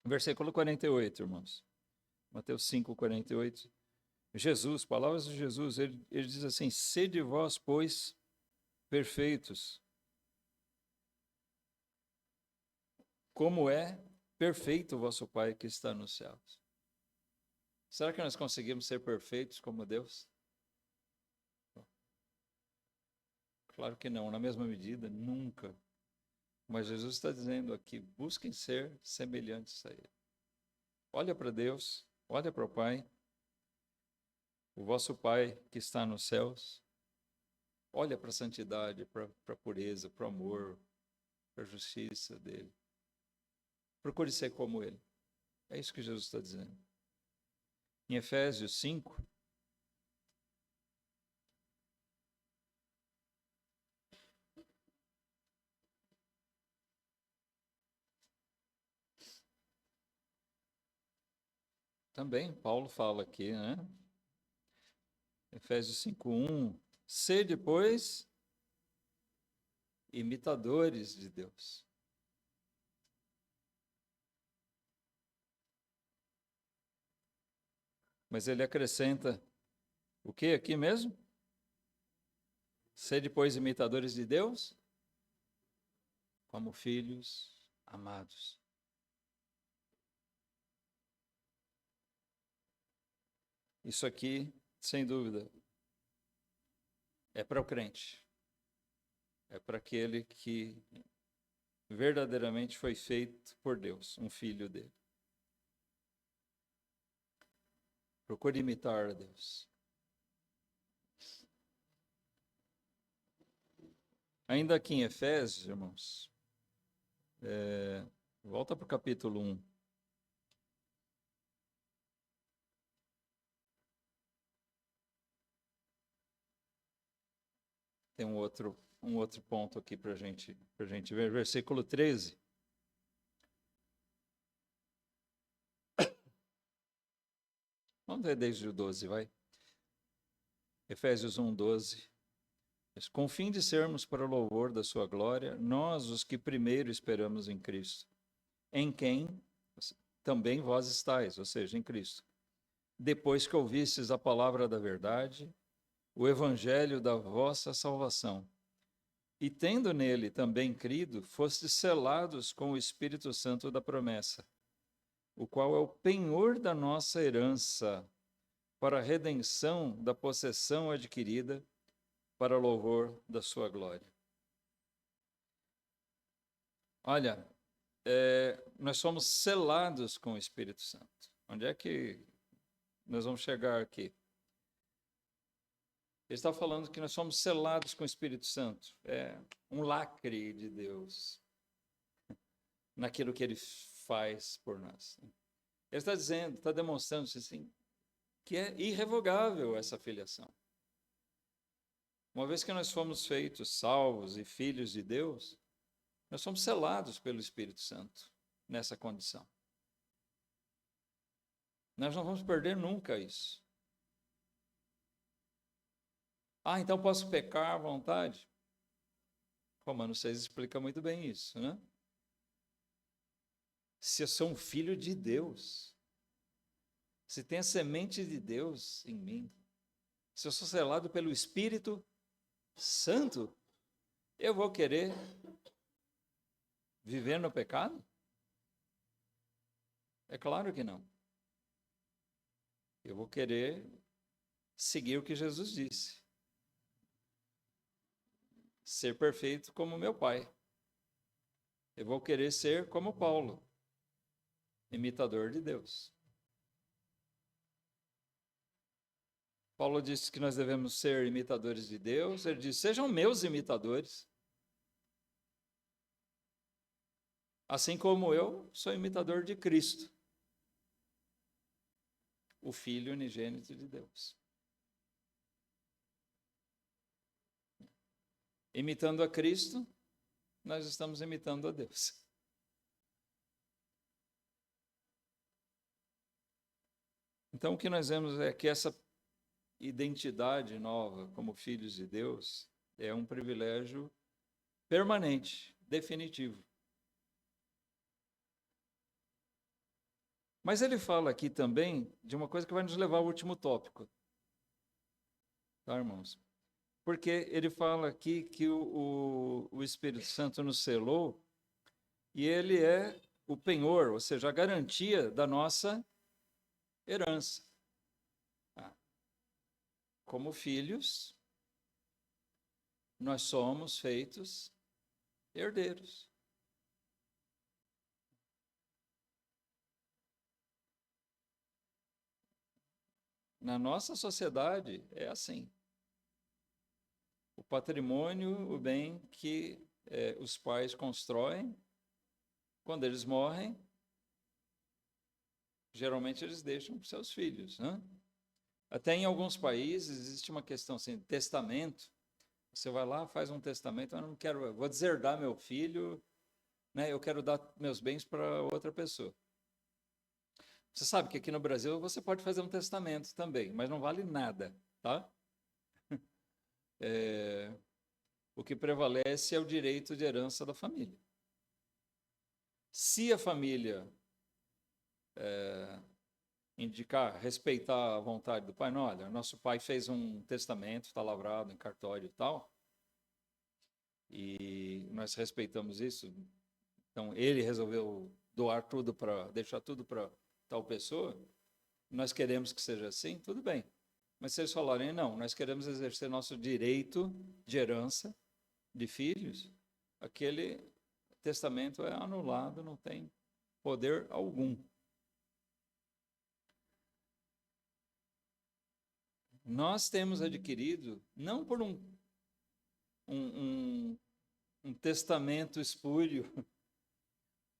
A: Versículo 48, irmãos. Mateus 5, 48. Jesus, palavras de Jesus, ele diz assim: sede vós, pois, perfeitos, como é perfeito o vosso Pai que está nos céus. Será que nós conseguimos ser perfeitos como Deus? Claro que não, na mesma medida, nunca. Mas Jesus está dizendo aqui, busquem ser semelhantes a Ele. Olha para Deus, olha para o Pai, o vosso Pai que está nos céus. Olha para a santidade, para a pureza, para o amor, para a justiça dele. Procure ser como Ele. É isso que Jesus está dizendo. Em Efésios 5, também Paulo fala aqui, né? Efésios 5:1, sede, pois, imitadores de Deus. Mas ele acrescenta o que aqui mesmo? Sede, pois, imitadores de Deus, como filhos amados. Isso aqui, sem dúvida, é para o crente. É para aquele que verdadeiramente foi feito por Deus, um filho dele. Procure imitar a Deus. Ainda aqui em Efésios, irmãos, volta para o capítulo 1. Tem um outro ponto aqui para a gente ver, versículo 13. Vamos ver desde o 12, vai. Efésios 1, 12. Com o fim de sermos para o louvor da sua glória, nós os que primeiro esperamos em Cristo, em quem também vós estáis, ou seja, em Cristo. Depois que ouvistes a palavra da verdade, o evangelho da vossa salvação, e tendo nele também crido, fostes selados com o Espírito Santo da promessa, o qual é o penhor da nossa herança, para a redenção da possessão adquirida, para louvor da sua glória. Olha, nós somos selados com o Espírito Santo. Onde é que nós vamos chegar aqui? Ele está falando que nós somos selados com o Espírito Santo. É um lacre de Deus naquilo que Ele faz por nós. Ele está dizendo, está demonstrando assim, que é irrevogável essa filiação. Uma vez que nós fomos feitos salvos e filhos de Deus, nós somos selados pelo Espírito Santo nessa condição. Nós não vamos perder nunca isso. Então posso pecar à vontade? Romanos 6 explica muito bem isso, né? Se eu sou um filho de Deus, se tem a semente de Deus em mim, se eu sou selado pelo Espírito Santo, eu vou querer viver no pecado? É claro que não. Eu vou querer seguir o que Jesus disse. Ser perfeito como meu Pai. Eu vou querer ser como Paulo, imitador de Deus. Paulo disse que nós devemos ser imitadores de Deus. Ele disse, sejam meus imitadores. Assim como eu sou imitador de Cristo, o Filho unigênito de Deus. Imitando a Cristo, nós estamos imitando a Deus. Então, o que nós vemos é que essa identidade nova como filhos de Deus é um privilégio permanente, definitivo. Mas ele fala aqui também de uma coisa que vai nos levar ao último tópico. Tá, irmãos? Porque ele fala aqui que o Espírito Santo nos selou e ele é o penhor, ou seja, a garantia da nossa herança. Como filhos, nós somos feitos herdeiros. Na nossa sociedade é assim. O patrimônio, o bem que os pais constroem, quando eles morrem, geralmente eles deixam para os seus filhos, né? Até em alguns países existe uma questão assim, testamento. Você vai lá, faz um testamento, eu não quero, eu vou deserdar meu filho, né? Eu quero dar meus bens para outra pessoa. Você sabe que aqui no Brasil você pode fazer um testamento também, mas não vale nada, tá? O que prevalece é o direito de herança da família. Se a família indicar, respeitar a vontade do pai, não, olha, nosso pai fez um testamento, está lavrado em cartório e tal, e nós respeitamos isso, então ele resolveu doar tudo deixar tudo para tal pessoa, nós queremos que seja assim, tudo bem. Mas se eles falarem, não, nós queremos exercer nosso direito de herança de filhos, aquele testamento é anulado, não tem poder algum. Nós temos adquirido, não por um testamento espúrio,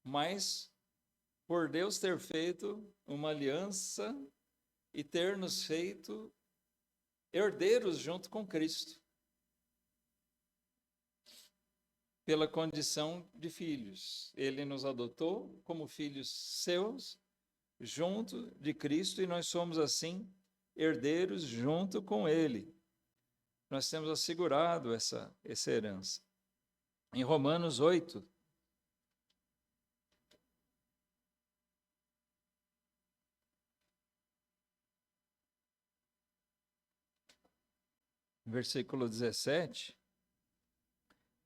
A: mas por Deus ter feito uma aliança e ter nos feito herdeiros junto com Cristo, pela condição de filhos. Ele nos adotou como filhos seus, junto de Cristo, e nós somos assim herdeiros junto com Ele. Nós temos assegurado essa herança. Em Romanos 8, versículo 17,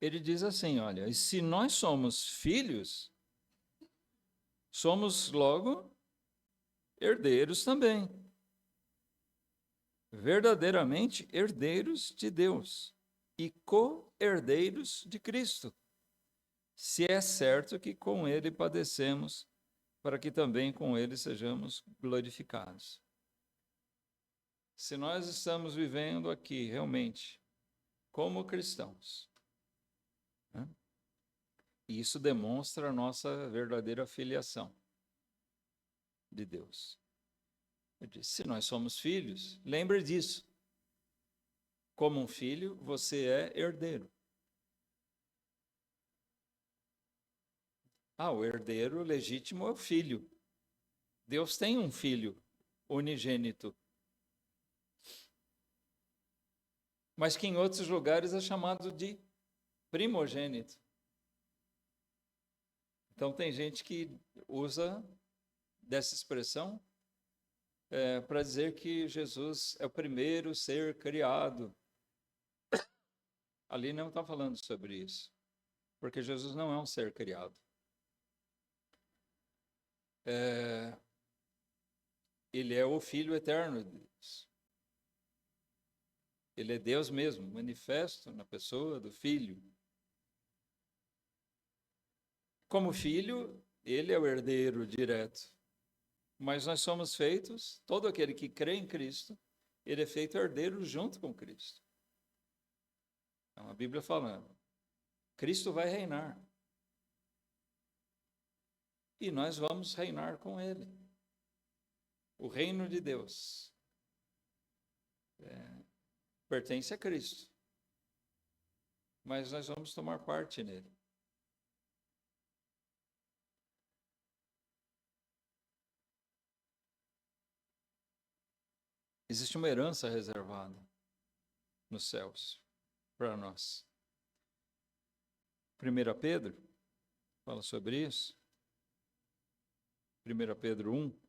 A: ele diz assim, olha, e se nós somos filhos, somos logo herdeiros também. Verdadeiramente herdeiros de Deus e co-herdeiros de Cristo. se é certo que com ele padecemos, para que também com ele sejamos glorificados. Se nós estamos vivendo aqui realmente como cristãos, né? Isso demonstra a nossa verdadeira filiação de Deus. Eu disse, se nós somos filhos, lembre disso. Como um filho, você é herdeiro. O herdeiro legítimo é o filho. Deus tem um filho unigênito, mas que em outros lugares é chamado de primogênito. Então tem gente que usa dessa expressão para dizer que Jesus é o primeiro ser criado. Ali não está falando sobre isso, porque Jesus não é um ser criado. Ele é o Filho eterno de Deus. Ele é Deus mesmo, manifesto na pessoa do Filho. Como filho, ele é o herdeiro direto. Mas nós somos feitos, todo aquele que crê em Cristo, ele é feito herdeiro junto com Cristo. Então a Bíblia falando, Cristo vai reinar. E nós vamos reinar com ele. O reino de Deus pertence a Cristo. Mas nós vamos tomar parte nele. Existe uma herança reservada nos céus para nós. 1 Pedro fala sobre isso. 1 Pedro 1.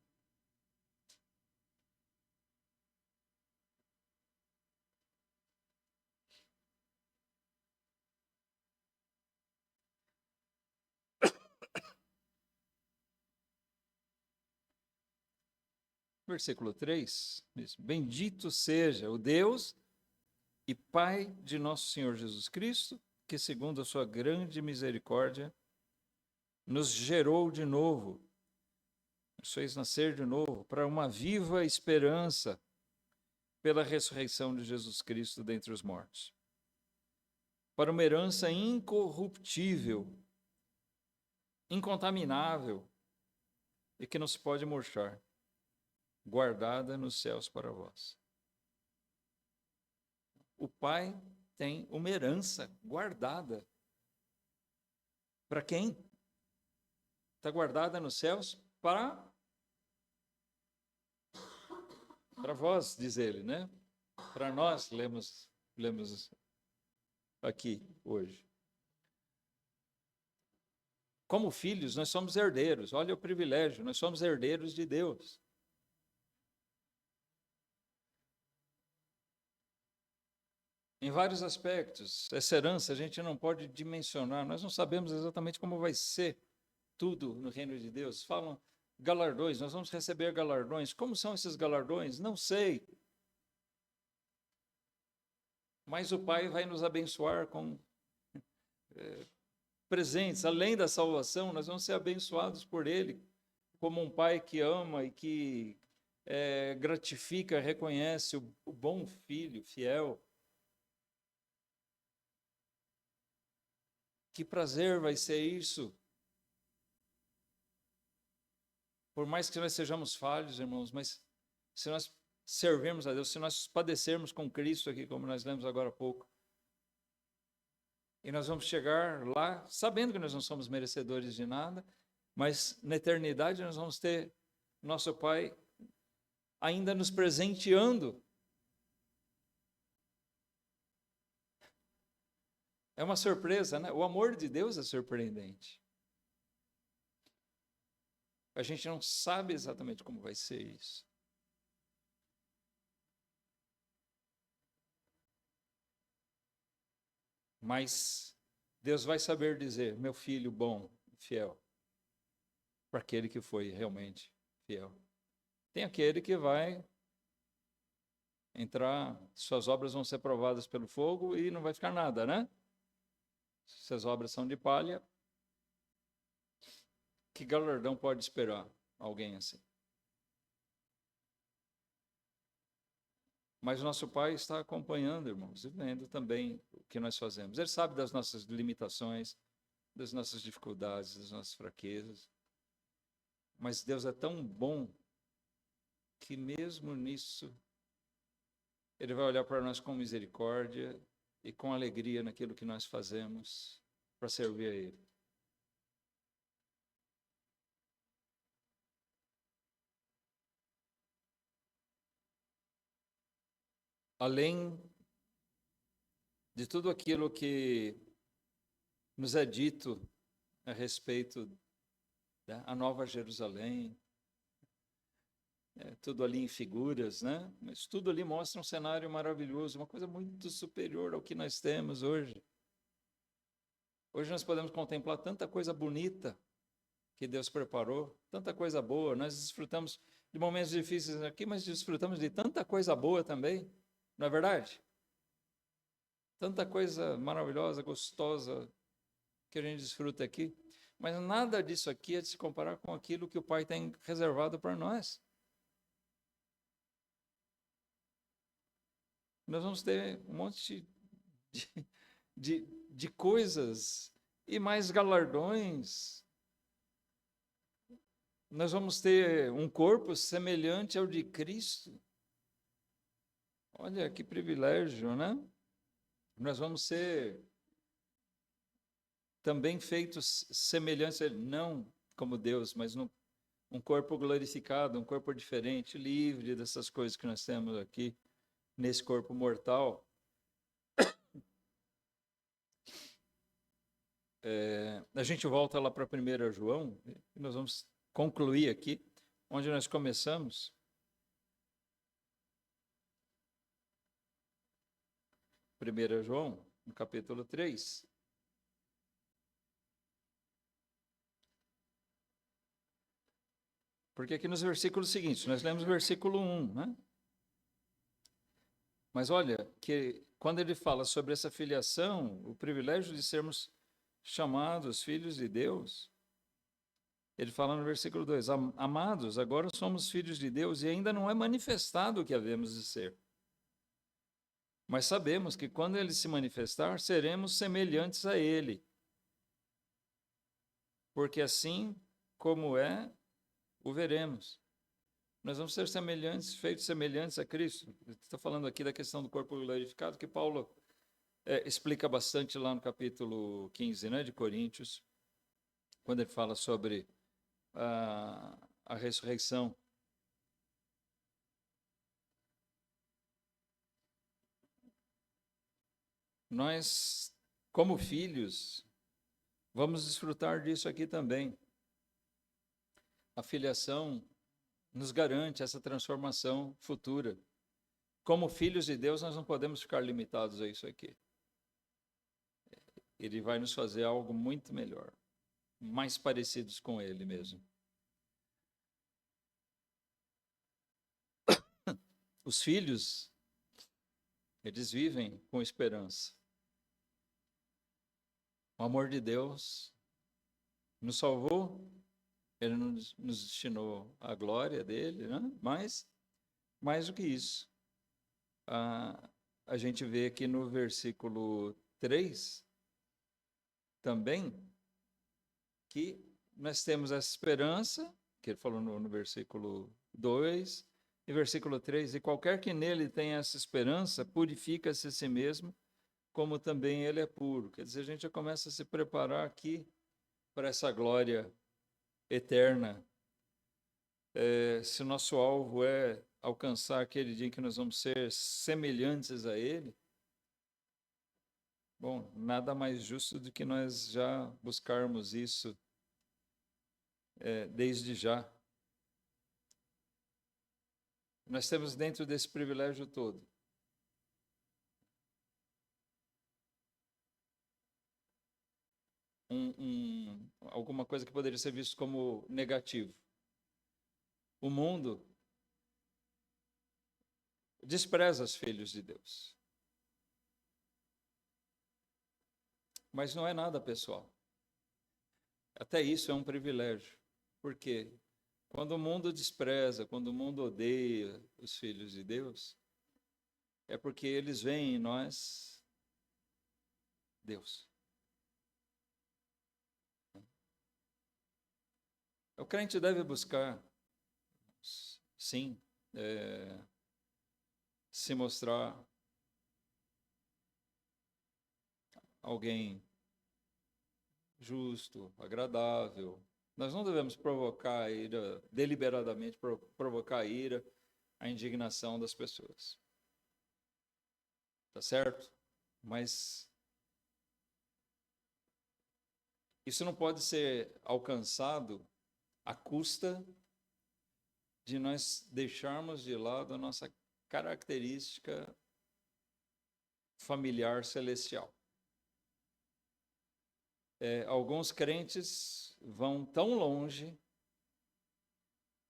A: Versículo 3, diz, bendito seja o Deus e Pai de nosso Senhor Jesus Cristo, que segundo a sua grande misericórdia, nos gerou de novo, nos fez nascer de novo, para uma viva esperança pela ressurreição de Jesus Cristo dentre os mortos, para uma herança incorruptível, incontaminável e que não se pode murchar, guardada nos céus para vós. O Pai tem uma herança guardada. Para quem? Está guardada nos céus para vós, diz ele, né? Para nós, lemos aqui hoje. Como filhos, nós somos herdeiros. Olha o privilégio, nós somos herdeiros de Deus. Em vários aspectos, essa herança a gente não pode dimensionar, nós não sabemos exatamente como vai ser tudo no reino de Deus. Falam galardões, nós vamos receber galardões. Como são esses galardões? Não sei. Mas o Pai vai nos abençoar com presentes. Além da salvação, nós vamos ser abençoados por Ele, como um Pai que ama e que gratifica, reconhece o bom filho, fiel. Que prazer vai ser isso. Por mais que nós sejamos falhos, irmãos, mas se nós servirmos a Deus, se nós padecermos com Cristo aqui, como nós lemos agora há pouco, e nós vamos chegar lá sabendo que nós não somos merecedores de nada, mas na eternidade nós vamos ter nosso Pai ainda nos presenteando. É uma surpresa, né? O amor de Deus é surpreendente. A gente não sabe exatamente como vai ser isso. Mas Deus vai saber dizer, meu filho bom, fiel, para aquele que foi realmente fiel. Tem aquele que vai entrar, suas obras vão ser provadas pelo fogo e não vai ficar nada, né? Se as obras são de palha, Que galardão pode esperar alguém assim? Mas nosso Pai está acompanhando, irmãos, e vendo também o que nós fazemos. Ele sabe das nossas limitações, das nossas dificuldades, das nossas fraquezas. Mas Deus é tão bom que mesmo nisso, Ele vai olhar para nós com misericórdia e com alegria naquilo que nós fazemos para servir a Ele. Além de tudo aquilo que nos é dito a respeito da Nova Jerusalém, tudo ali em figuras, né? Mas tudo ali mostra um cenário maravilhoso, uma coisa muito superior ao que nós temos hoje. Hoje nós podemos contemplar tanta coisa bonita que Deus preparou, tanta coisa boa. Nós desfrutamos de momentos difíceis aqui, mas desfrutamos de tanta coisa boa também, não é verdade? Tanta coisa maravilhosa, gostosa que a gente desfruta aqui. Mas nada disso aqui é de se comparar com aquilo que o Pai tem reservado para nós. Nós vamos ter um monte de coisas e mais galardões. Nós vamos ter um corpo semelhante ao de Cristo. Olha que privilégio, né? Nós vamos ser também feitos semelhantes a Ele, não como Deus, mas um corpo glorificado, um corpo diferente, livre dessas coisas que nós temos aqui, nesse corpo mortal. A gente volta lá para 1 João, e nós vamos concluir aqui, onde nós começamos. 1 João, no capítulo 3. Porque aqui nos versículos seguintes, nós lemos o versículo 1, né? Mas olha, que quando ele fala sobre essa filiação, o privilégio de sermos chamados filhos de Deus, ele fala no versículo 2, amados, agora somos filhos de Deus e ainda não é manifestado o que havemos de ser. Mas sabemos que quando ele se manifestar, seremos semelhantes a ele. Porque assim como é, o veremos. Nós vamos ser semelhantes, feitos semelhantes a Cristo. Estou falando aqui da questão do corpo glorificado, que Paulo explica bastante lá no capítulo 15, né, de Coríntios, quando ele fala sobre a ressurreição. Nós, como filhos, vamos desfrutar disso aqui também. A filiação nos garante essa transformação futura. Como filhos de Deus, nós não podemos ficar limitados a isso aqui. Ele vai nos fazer algo muito melhor, mais parecidos com Ele mesmo. Os filhos, eles vivem com esperança. O amor de Deus nos salvou, Ele nos destinou à glória dele, né? Mas, mais do que isso, a gente vê aqui no versículo 3 também que nós temos essa esperança, que ele falou no versículo 2, e versículo 3, e qualquer que nele tenha essa esperança, purifica-se a si mesmo, como também ele é puro. Quer dizer, a gente já começa a se preparar aqui para essa glória eterna. Se o nosso alvo é alcançar aquele dia em que nós vamos ser semelhantes a Ele, bom, nada mais justo do que nós já buscarmos isso desde já. Nós temos dentro desse privilégio todo alguma coisa que poderia ser visto como negativo. O mundo despreza os filhos de Deus. Mas não é nada pessoal. Até isso é um privilégio. Por quê? Quando o mundo despreza, quando o mundo odeia os filhos de Deus, é porque eles veem em nós Deus. O crente deve buscar, sim, se mostrar alguém justo, agradável. Nós não devemos provocar a ira, deliberadamente provocar a ira, a indignação das pessoas. Tá certo? Mas isso não pode ser alcançado à custa de nós deixarmos de lado a nossa característica familiar celestial. Alguns crentes vão tão longe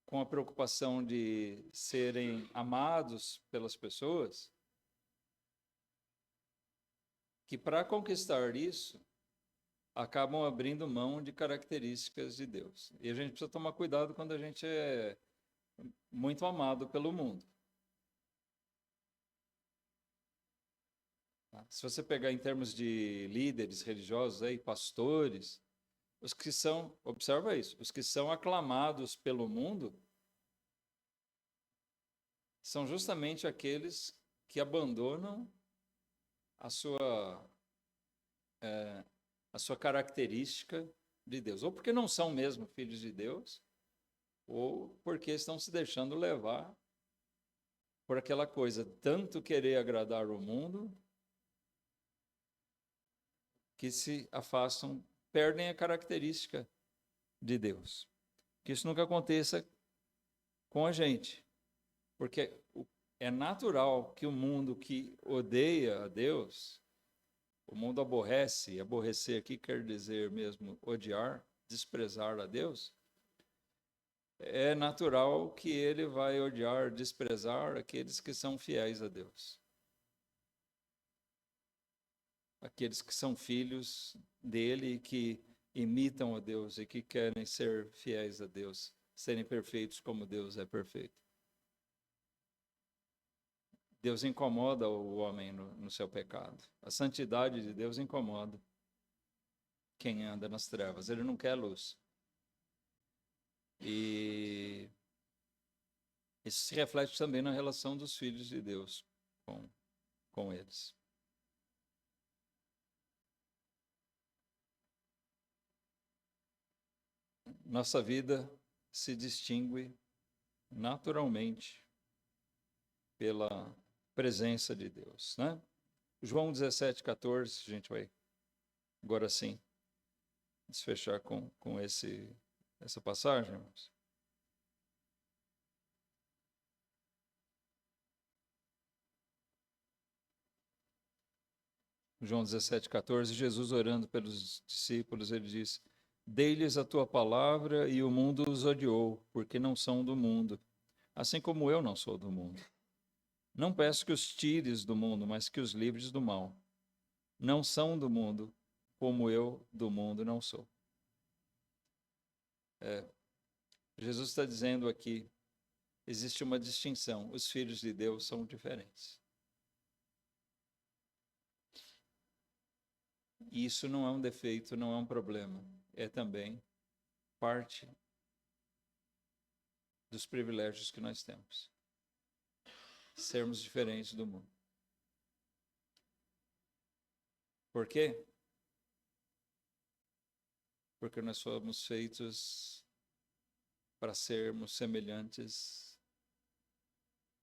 A: com a preocupação de serem amados pelas pessoas, que para conquistar isso, acabam abrindo mão de características de Deus. E a gente precisa tomar cuidado quando a gente é muito amado pelo mundo. Se você pegar em termos de líderes religiosos, aí, pastores, os que são, observa isso, os que são aclamados pelo mundo são justamente aqueles que abandonam a sua característica de Deus. Ou porque não são mesmo filhos de Deus, ou porque estão se deixando levar por aquela coisa, tanto querer agradar o mundo, que se afastam, perdem a característica de Deus. Que isso nunca aconteça com a gente, porque é natural que o mundo que odeia a Deus, o mundo aborrece, e aborrecer aqui quer dizer mesmo odiar, desprezar a Deus, é natural que ele vai odiar, desprezar aqueles que são fiéis a Deus. Aqueles que são filhos dele e que imitam a Deus e que querem ser fiéis a Deus, serem perfeitos como Deus é perfeito. Deus incomoda o homem no seu pecado. A santidade de Deus incomoda quem anda nas trevas. Ele não quer luz. E isso se reflete também na relação dos filhos de Deus com eles. Nossa vida se distingue naturalmente pela presença de Deus, né? João 17:14, a gente vai agora sim desfechar com essa passagem, irmãos. João 17:14, Jesus orando pelos discípulos, ele diz: dei-lhes a tua palavra e o mundo os odiou, porque não são do mundo, assim como eu não sou do mundo. Não peço que os tires do mundo, mas que os livres do mal. Não são do mundo, como eu do mundo não sou. Jesus está dizendo aqui, existe uma distinção. Os filhos de Deus são diferentes. E isso não é um defeito, não é um problema. É também parte dos privilégios que nós temos. Sermos diferentes do mundo. Por quê? Porque nós somos feitos para sermos semelhantes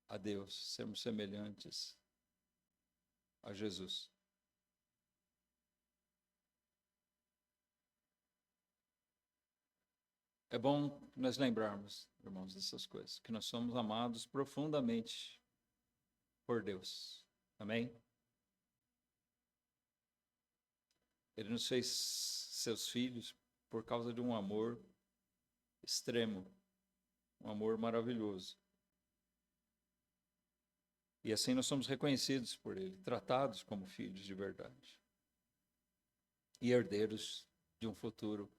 A: a Deus, sermos semelhantes a Jesus. É bom nós lembrarmos, irmãos, dessas coisas, que nós somos amados profundamente por Deus. Amém? Ele nos fez seus filhos por causa de um amor extremo, um amor maravilhoso. E assim nós somos reconhecidos por Ele, tratados como filhos de verdade. E herdeiros de um futuro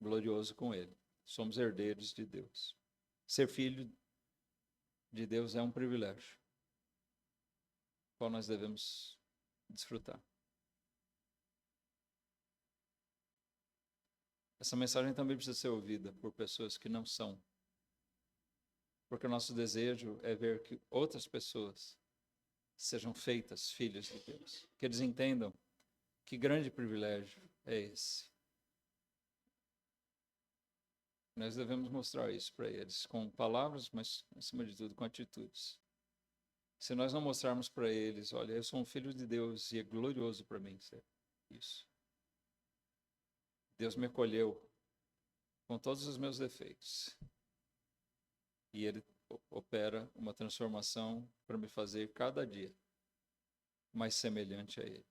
A: glorioso com Ele. somos herdeiros de Deus. Ser filho de Deus é um privilégio, qual nós devemos desfrutar. Essa mensagem também precisa ser ouvida por pessoas que não são, porque o nosso desejo é ver que outras pessoas sejam feitas filhas de Deus, que eles entendam que grande privilégio é esse. Nós devemos mostrar isso para eles, com palavras, mas, acima de tudo, com atitudes. Se nós não mostrarmos para eles, olha, eu sou um filho de Deus e é glorioso para mim ser isso. Deus me acolheu com todos os meus defeitos. E Ele opera uma transformação para me fazer cada dia mais semelhante a Ele.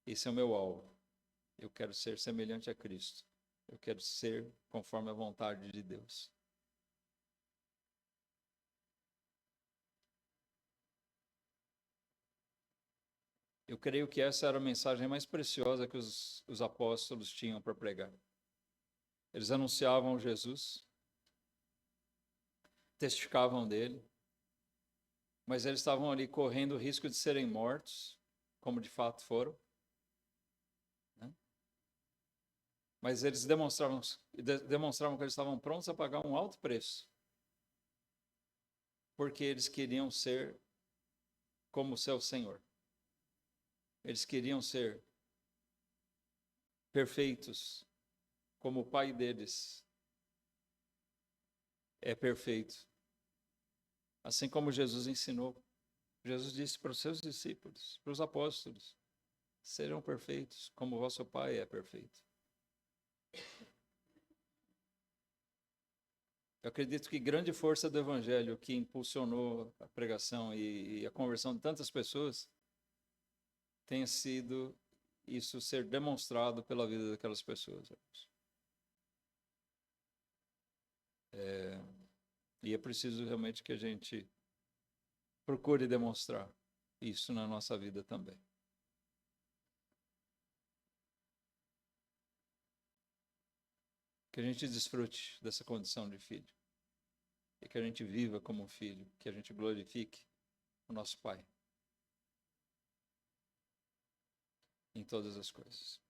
A: Esse é o meu alvo. Eu quero ser semelhante a Cristo. Eu quero ser conforme a vontade de Deus. Eu creio que essa era a mensagem mais preciosa que os apóstolos tinham para pregar. Eles anunciavam Jesus, testificavam dele, mas eles estavam ali correndo o risco de serem mortos, como de fato foram. Né? Mas eles demonstravam que eles estavam prontos a pagar um alto preço, porque eles queriam ser como o seu Senhor. Eles queriam ser perfeitos, como o Pai deles é perfeito. Assim como Jesus ensinou. Jesus disse para os seus discípulos, para os apóstolos, sejam perfeitos, como o vosso Pai é perfeito. Eu acredito que grande força do Evangelho que impulsionou a pregação e a conversão de tantas pessoas tenha sido isso ser demonstrado pela vida daquelas pessoas. E é preciso realmente que a gente procure demonstrar isso na nossa vida também. Que a gente desfrute dessa condição de filho. E que a gente viva como um filho, que a gente glorifique o nosso Pai em todas as coisas.